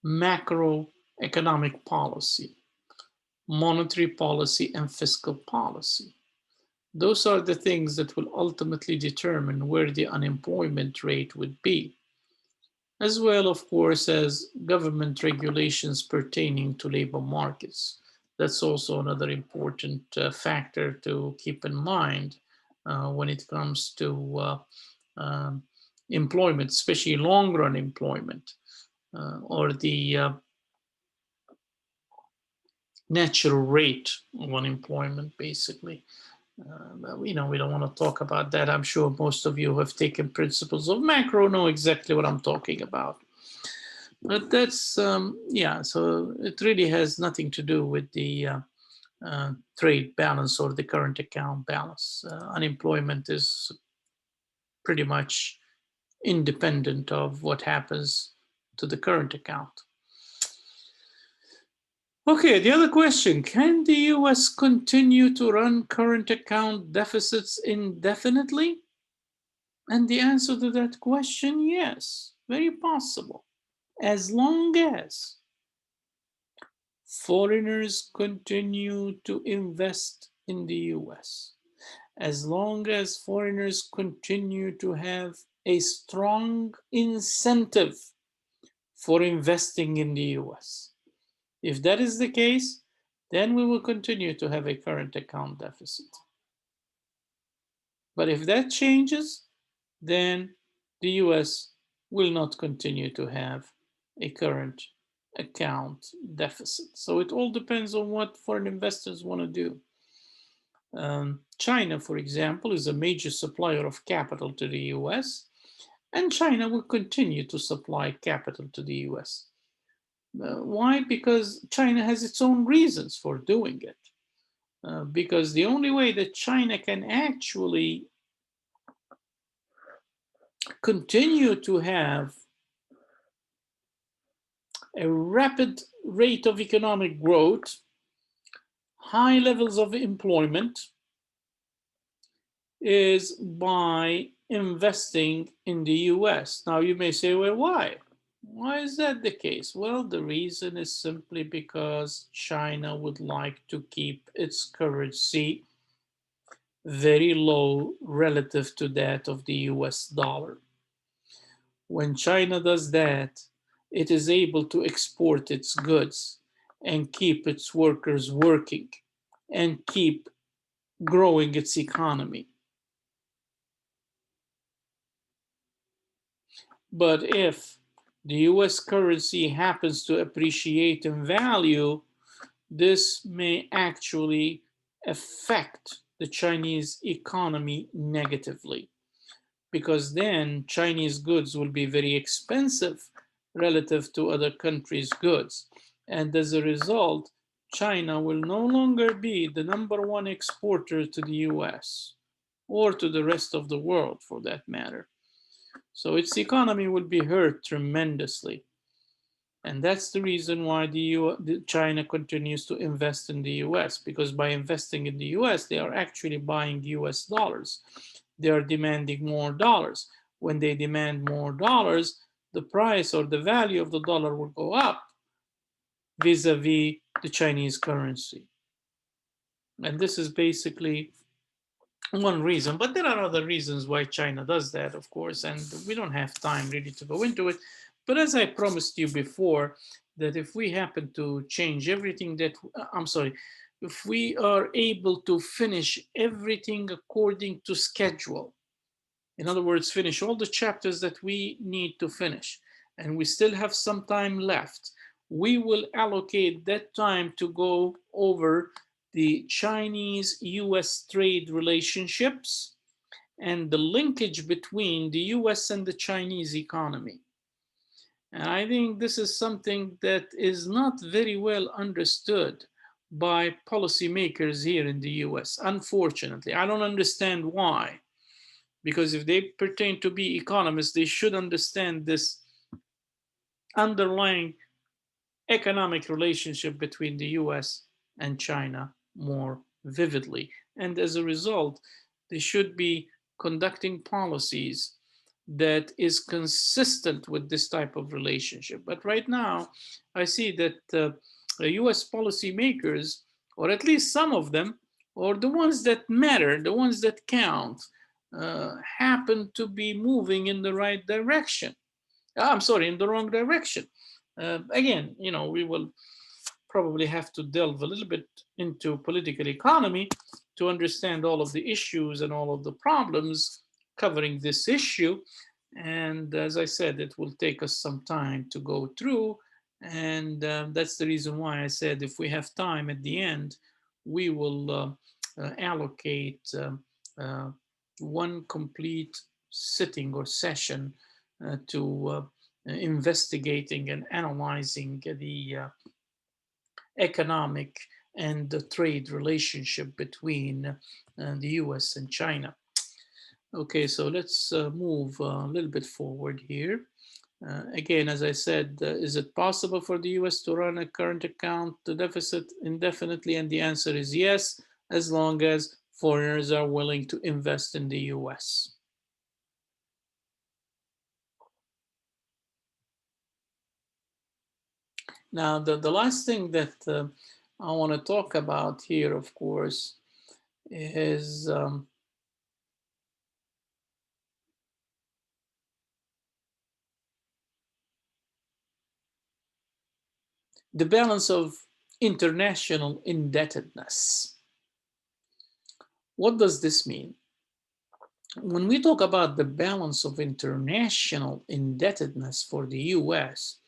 macroeconomic policy, monetary policy, and fiscal policy. Those are the things that will ultimately determine where the unemployment rate would be, as well, of course, as government regulations pertaining to labor markets. That's also another important factor to keep in mind when it comes to employment, especially long-run employment, or the natural rate of unemployment, basically. We don't want to talk about that. I'm sure most of you who have taken principles of macro know exactly what I'm talking about. But that's, yeah, so it really has nothing to do with the trade balance or the current account balance. Unemployment is pretty much independent of what happens to the current account. Okay, the other question, can the US continue to run current account deficits indefinitely? And the answer to that question, yes, very possible. As long as foreigners continue to invest in the US, as long as foreigners continue to have a strong incentive for investing in the US. If that is the case, then we will continue to have a current account deficit. But if that changes, then the US will not continue to have a current account deficit. So it all depends on what foreign investors want to do. China, for example, is a major supplier of capital to the US, and China will continue to supply capital to the US. Why? Because China has its own reasons for doing it. Because the only way that China can actually continue to have a rapid rate of economic growth, high levels of employment, is by investing in the US. Now you may say, well, why? Why is that the case? Well, the reason is simply because China would like to keep its currency very low relative to that of the US dollar. When China does that, it is able to export its goods and keep its workers working and keep growing its economy. But if the US currency happens to appreciate in value, this may actually affect the Chinese economy negatively, because then Chinese goods will be very expensive relative to other countries' goods. And as a result, China will no longer be the #1 exporter to the US or to the rest of the world for that matter. So its economy would be hurt tremendously. And that's the reason why China continues to invest in the US, because by investing in the US, they are actually buying US dollars. They are demanding more dollars. When they demand more dollars, the price or the value of the dollar will go up vis-a-vis the Chinese currency. And this is basically one reason, but there are other reasons why China does that, of course, and we don't have time really to go into it. But as I promised you before, that if we happen to change everything that, I'm sorry, if we are able to finish everything according to schedule, in other words, finish all the chapters that we need to finish, and we still have some time left, we will allocate that time to go over the Chinese-US trade relationships and the linkage between the US and the Chinese economy. And I think this is something that is not very well understood by policymakers here in the US, unfortunately. I don't understand why, because if they pertain to be economists, they should understand this underlying economic relationship between the US and China more vividly. And as a result, they should be conducting policies that is consistent with this type of relationship. But right now, I see that US policymakers, or at least some of them, or the ones that matter, the ones that count, happen to be moving in the right direction. I'm sorry, in the wrong direction. Again, you know, we will probably have to delve a little bit into political economy to understand all of the issues and all of the problems covering this issue. And as I said, it will take us some time to go through. And that's the reason why I said if we have time at the end, we will allocate one complete sitting or session to investigating and analyzing the economic and the trade relationship between the US and China. Okay, so let's move a little bit forward here. Again, as I said, is it possible for the US to run a current account deficit indefinitely? And the answer is yes, as long as foreigners are willing to invest in the US. Now, the last thing that I want to talk about here, of course, is the balance of international indebtedness. What does this mean? When we talk about the balance of international indebtedness for the US,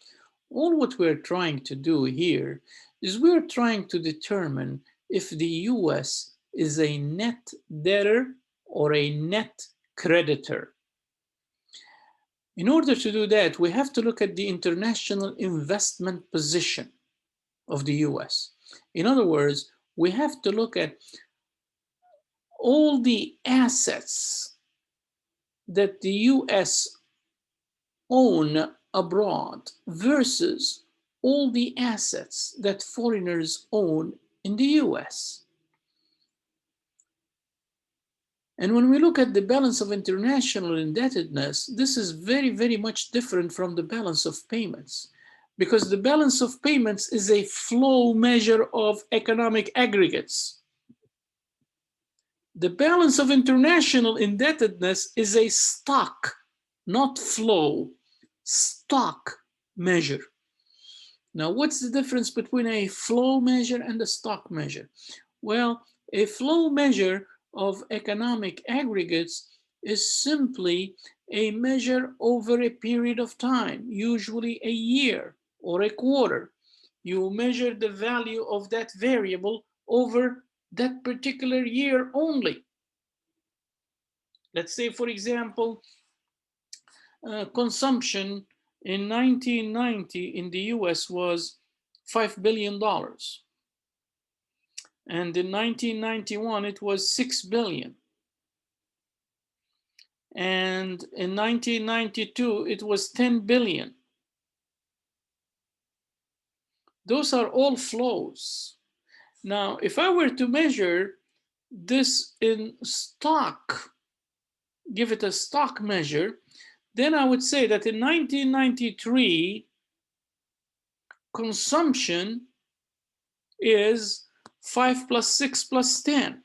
all what we're trying to do here is we're trying to determine if the US is a net debtor or a net creditor. In order to do that, we have to look at the international investment position of the US. In other words, we have to look at all the assets that the US own abroad versus all the assets that foreigners own in the US. And when we look at the balance of international indebtedness, this is very, very much different from the balance of payments, because the balance of payments is a flow measure of economic aggregates. The balance of international indebtedness is a stock, not flow, stock measure. Now, what's the difference between a flow measure and a stock measure? Well, a flow measure of economic aggregates is simply a measure over a period of time, usually a year or a quarter. You measure the value of that variable over that particular year only. Let's say, for example, consumption in 1990 in the US was $5 billion. And in 1991, it was 6 billion. And in 1992, it was 10 billion. Those are all flows. Now, if I were to measure this in stock, give it a stock measure, then I would say that in 1993, consumption is 5 plus 6 plus 10,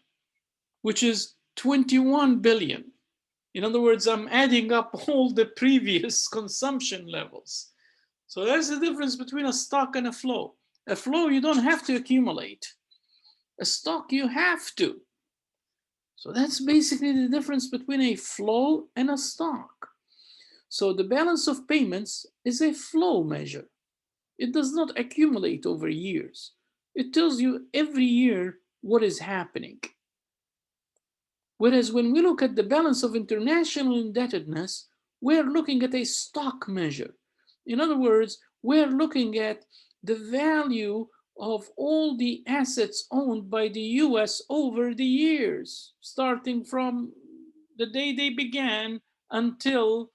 which is 21 billion. In other words, I'm adding up all the previous consumption levels. So that's the difference between a stock and a flow. A flow, you don't have to accumulate. A stock, you have to. So that's basically the difference between a flow and a stock. So the balance of payments is a flow measure. It does not accumulate over years. It tells you every year what is happening. Whereas when we look at the balance of international indebtedness, we're looking at a stock measure. In other words, we're looking at the value of all the assets owned by the US over the years, starting from the day they began until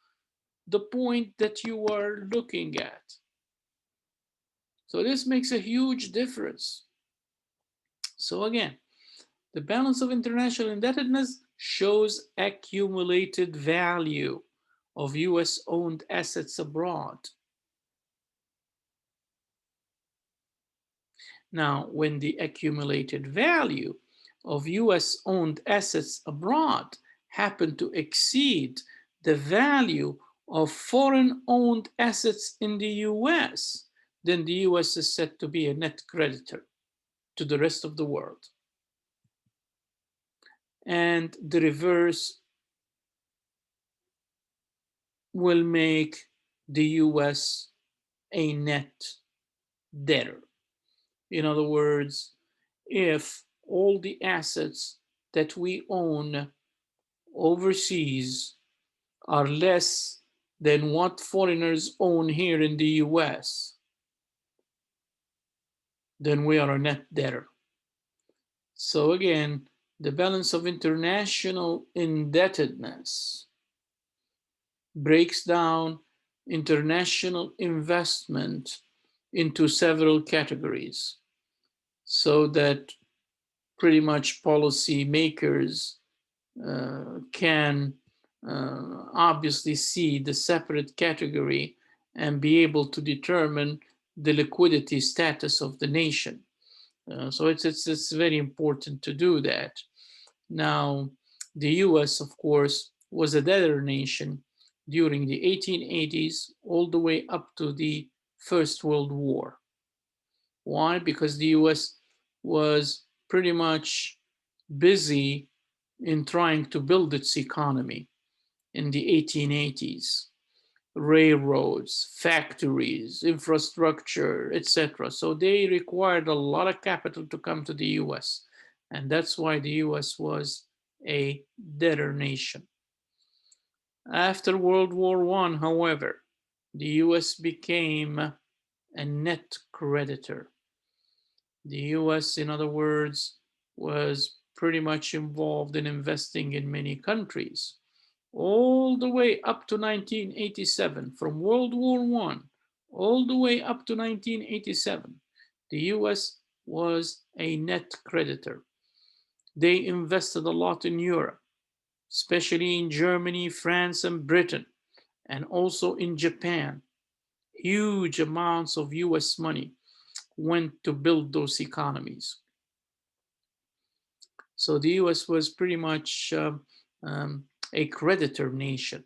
the point that you are looking at. So this makes a huge difference. So again, the balance of international indebtedness shows accumulated value of US owned assets abroad. Now, when the accumulated value of US owned assets abroad happen to exceed the value of foreign owned assets in the US, then the US is said to be a net creditor to the rest of the world. And the reverse will make the US a net debtor. In other words, if all the assets that we own overseas are less than what foreigners own here in the US, then we are a net debtor. So again, the balance of international indebtedness breaks down international investment into several categories so that pretty much policy makers can obviously see the separate category and be able to determine the liquidity status of the nation. So it's very important to do that. Now, the US, of course, was a debtor nation during the 1880s all the way up to the First World War. Why? Because the US was pretty much busy in trying to build its economy in the 1880s. Railroads, factories, infrastructure, etc. So they required a lot of capital to come to the US. And that's why the US was a debtor nation. After World War I, however, the US became a net creditor. The US, in other words, was pretty much involved in investing in many countries. All the way up to 1987, from World War I, all the way up to 1987, the US was a net creditor. They invested a lot in Europe, especially in Germany, France, and Britain, and also in Japan. Huge amounts of US money went to build those economies. So the US was pretty much a creditor nation.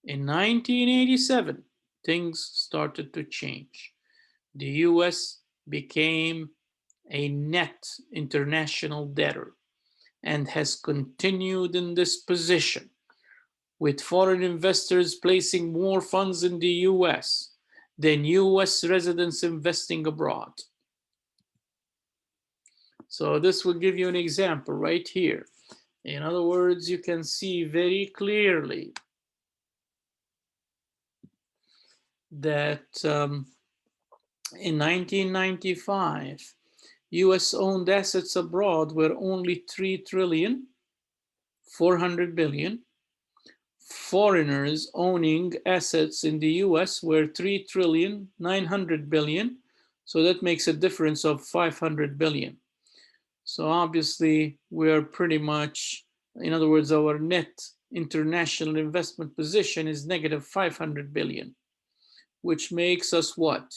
In 1987, things started to change. The US became a net international debtor and has continued in this position, with foreign investors placing more funds in the US than US residents investing abroad. So this will give you an example right here. In other words, you can see very clearly that in 1995, US owned assets abroad were only 3,400 billion. Foreigners owning assets in the US were 3,900 billion. So that makes a difference of 500 billion. So obviously we are pretty much, in other words, our net international investment position is negative 500 billion, which makes us what?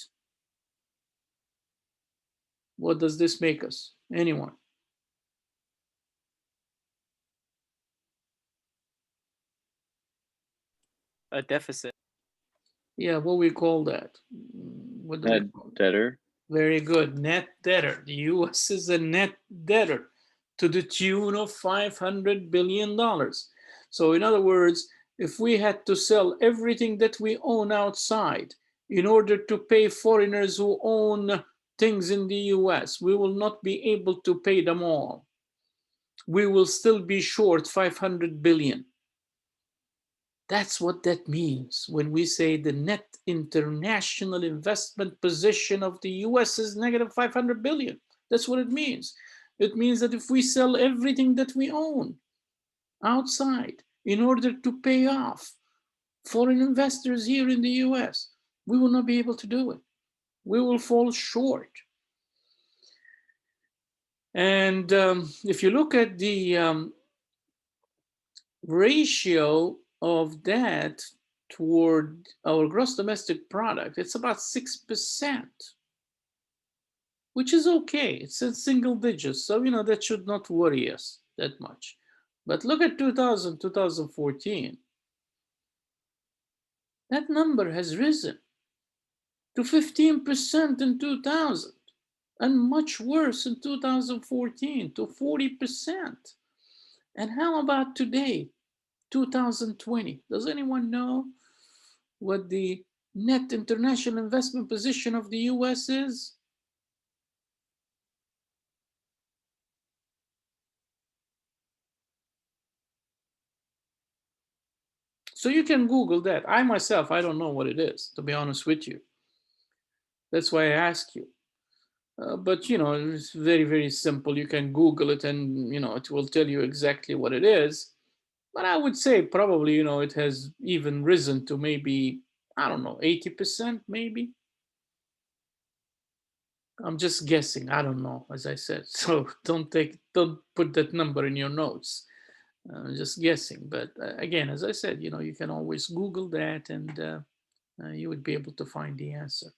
What does this make us? Anyone? A deficit. Yeah, what we call that? What do we Net call it? debtor. Very good. Net debtor. The US is a net debtor to the tune of $500 billion. So, in other words, if we had to sell everything that we own outside in order to pay foreigners who own things in the US, we will not be able to pay them all. We will still be short 500 billion. That's what that means when we say the net international investment position of the US is negative 500 billion. That's what it means. It means that if we sell everything that we own outside in order to pay off foreign investors here in the US, we will not be able to do it. We will fall short. And if you look at the ratio of that toward our gross domestic product, it's about 6%, which is okay. It's in single digits. So, that should not worry us that much. But look at 2014. That number has risen to 15% in 2000 and much worse in 2014 to 40%. And how about today, 2020? Does anyone know what the net international investment position of the US is? So you can Google that. I myself, I don't know what it is, to be honest with you. That's why I ask you. But, it's very, very simple. You can Google it and, it will tell you exactly what it is. But I would say probably, it has even risen to maybe, I don't know, 80% maybe. I'm just guessing. I don't know, as I said. So don't put that number in your notes. Just guessing. But again, as I said, you can always Google that and you would be able to find the answer.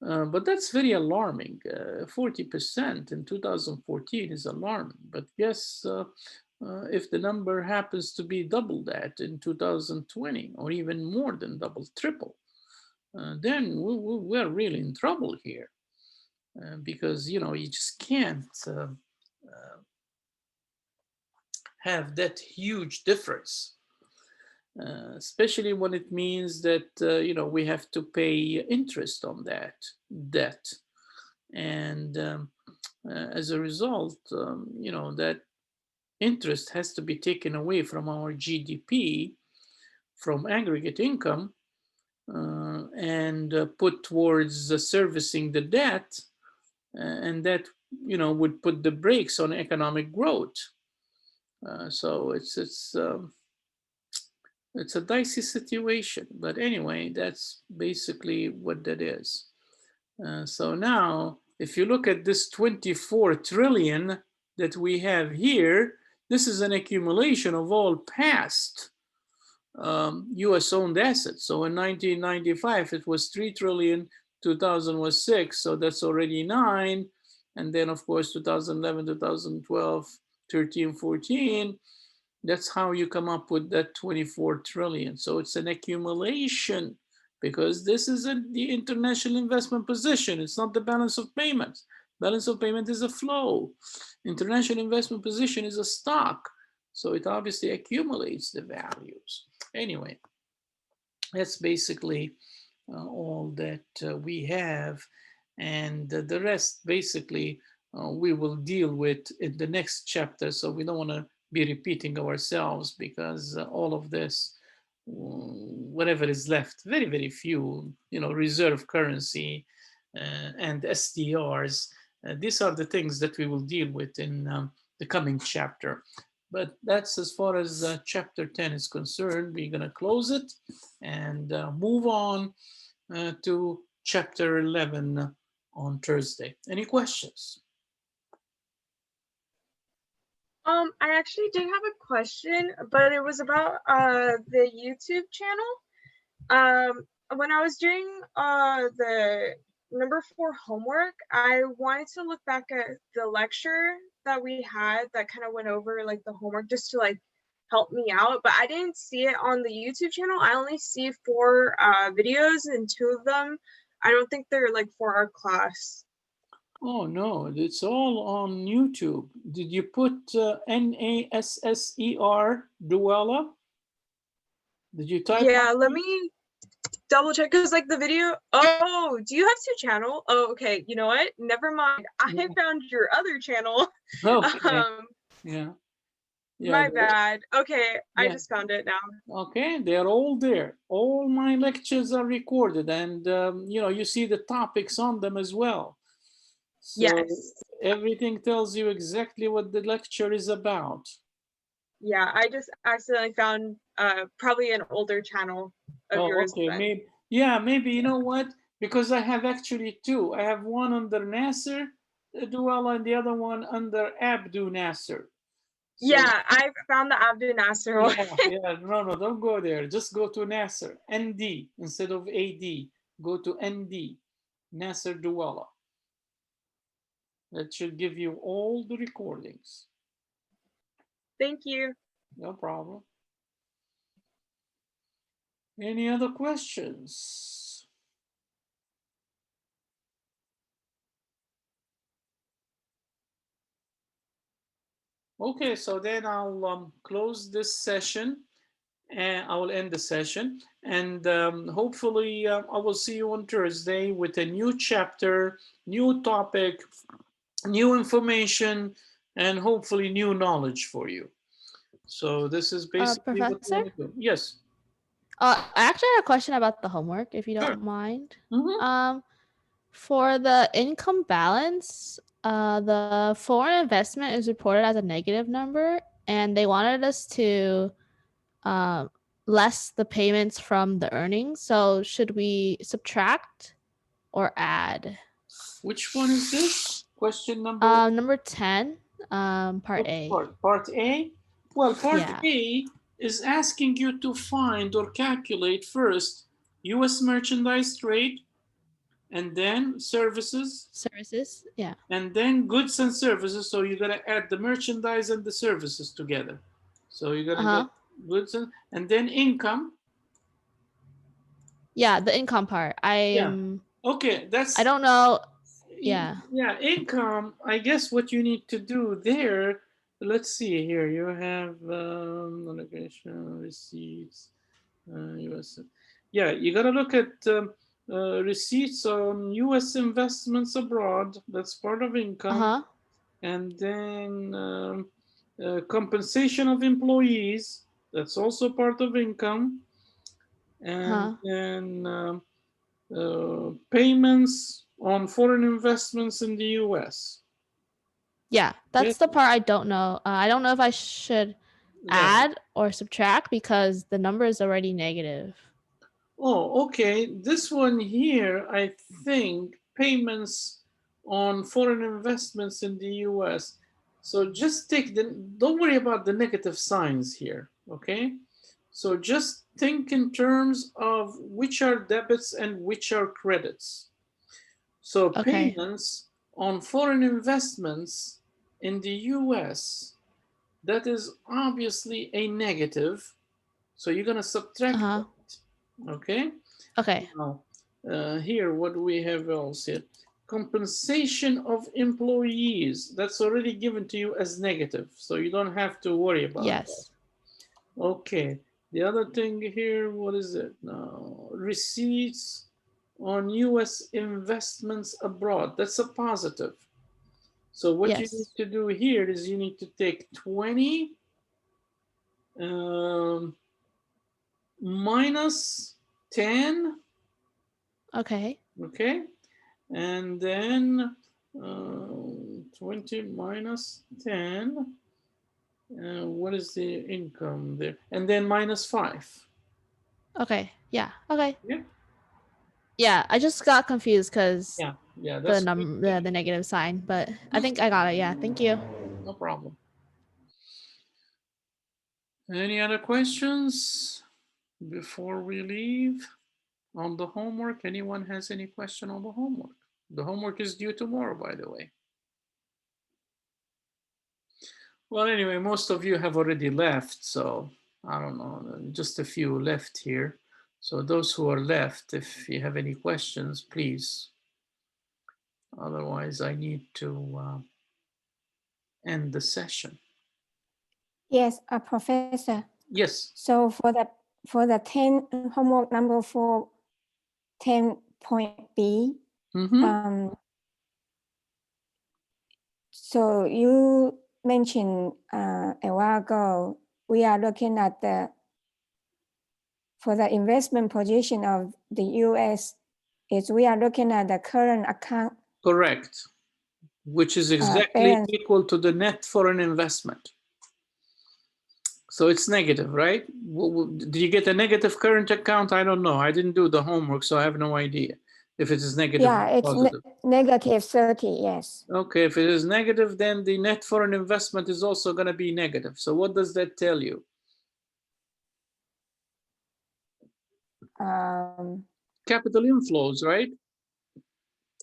But that's very alarming. 40% in 2014 is alarming. But yes, if the number happens to be double that in 2020, or even more than double, triple, then we're really in trouble here. Because, you just can't have that huge difference. Especially when it means that we have to pay interest on that debt, and as a result, that interest has to be taken away from our GDP, from aggregate income, and put towards servicing the debt, and that would put the brakes on economic growth. So it's a dicey situation, but anyway, that's basically what that is. So now, if you look at this 24 trillion that we have here, this is an accumulation of all past US owned assets. So in 1995, it was 3 trillion, 2000 was 6, so that's already 9. And then, of course, 2011, 2012, 13, 14. That's how you come up with that 24 trillion. So it's an accumulation, because this is the international investment position. It's not the balance of payments. Balance of payment is a flow. International investment position is a stock. So it obviously accumulates the values. Anyway, that's basically all that we have. And the rest, basically, we will deal with in the next chapter. So we don't want to be repeating ourselves, because all of this, whatever is left, very, very few, reserve currency and SDRs. These are the things that we will deal with in the coming chapter. But that's as far as chapter 10 is concerned. We're going to close it and move on to chapter 11 on Thursday. Any questions? I actually did have a question, but it was about the YouTube channel. When I was doing the number 4 homework, I wanted to look back at the lecture that we had that kind of went over like the homework, just to like help me out, but I didn't see it on the YouTube channel. I only see 4 videos, and 2 of them, I don't think they're like for our class. Oh, no, it's all on YouTube. Did you put Nasser Duella? Did you type? Yeah, let me double check, because like the video, oh, do you have 2 channel? Oh, okay, you know what? Never mind. I Yeah. found your other channel. Okay, yeah. Yeah, My bad. Okay, I yeah. just found it now. Okay, they're all there. All my lectures are recorded, and you see the topics on them as well. So Yes. everything tells you exactly what the lecture is about. Yeah, I just accidentally found probably an older channel of Oh, yours okay. then. Maybe you know what? Because I have actually 2. I have one under Nasser Duella and the other one under Abdu Nasser. So, Yeah, I found the Abdul Nasser one. yeah. No, don't go there. Just go to Nasser, ND instead of AD. Go to ND, Nasser Duella. That should give you all the recordings. Thank you. No problem. Any other questions? Okay, so then I'll close this session and I will end the session. And hopefully I will see you on Thursday with a new chapter, new topic, new information, and hopefully new knowledge for you. So this is basically what we Professor? want to do. Yes. I actually had a question about the homework, if you Sure. don't mind. Mhm. For the income balance, the foreign investment is reported as a negative number, and they wanted us to less the payments from the earnings. So should we subtract or add? Which one is this? Question number Number 10, part What A. part A? Well, part Yeah. A is asking you to find or calculate first US merchandise trade, and then services, Services, yeah. and then goods and services. So you're gonna add the merchandise and the services together. So you're gonna Uh-huh. get goods and then income. Yeah, the income part. Yeah. Okay, I don't know. Yeah. Yeah, income. I guess what you need to do there. Let's see here. You have allocation receipts. U.S. Yeah, you got to look at receipts on U.S. investments abroad. That's part of income. Uh-huh. And then compensation of employees. That's also part of income. And then payments on foreign investments in the U.S. Yeah, that's the part I don't know. I don't know if I should add or subtract because the number is already negative. Oh, okay. This one here, I think payments on foreign investments in the US. So just don't worry about the negative signs here, okay? So just think in terms of which are debits and which are credits. So payments on foreign investments in the US, that is obviously a negative. So you're going to subtract that. Okay. Now, here, what do we have else here? Compensation of employees. That's already given to you as negative, so you don't have to worry about that. Okay. The other thing here, what is it now? Receipts on U.S. investments abroad. That's a positive. So what you need to do here is you need to take 20 minus 10. Okay. And then 20 minus 10. What is the income there? And then minus 5. Okay. Yeah. Okay. Yeah. Yeah, I just got confused because that's the negative sign, but I think I got it. Yeah. Thank you. No problem. Any other questions before we leave on the homework? Anyone has any question on the homework? The homework is due tomorrow, by the way. Well, anyway, most of you have already left, so I don't know, just a few left here. So those who are left, if you have any questions, please. Otherwise, I need to end the session. Yes, Professor. Yes. So for the 10 homework number 4, 10.b, Mm-hmm. so you mentioned a while ago, we are looking at for the investment position of the US, we are looking at the current account. Correct. Which is exactly balance. equal to the net foreign investment. So it's negative, right? Did you get a negative current account? I don't know. I didn't do the homework, so I have no idea if it is negative Yeah, or it's positive. negative 30, yes. Okay, if it is negative, then the net foreign investment is also going to be negative. So what does that tell you? Capital inflows, right?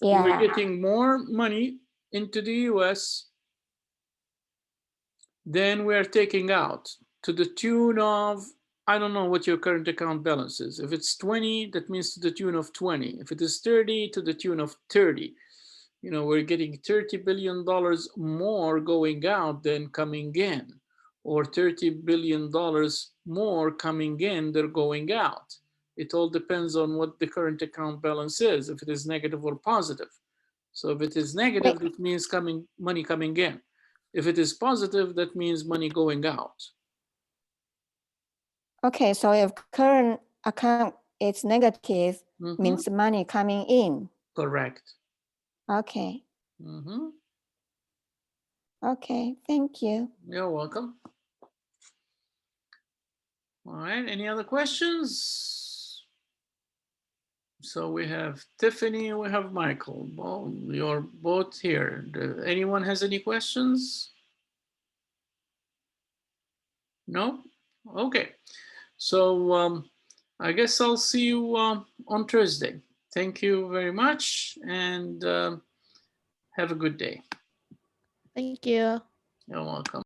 Yeah. We're getting more money into the US than we're taking out, to the tune of, I don't know what your current account balance is. If it's 20, that means to the tune of 20. If it is 30, to the tune of 30. You know, we're getting $30 billion more going out than coming in, or $30 billion more coming in than going out. It all depends on what the current account balance is, if it is negative or positive. So if it is negative, it means money coming in. If it is positive, that means money going out. Okay, so if current account is negative, means money coming in. Correct. Okay. Okay, thank you. You're welcome. All right, any other questions? So we have Tiffany, we have Michael. Well, you're both here. Anyone has any questions? No? Okay. So I guess I'll see you on Thursday. Thank you very much, and have a good day. Thank you. You're welcome.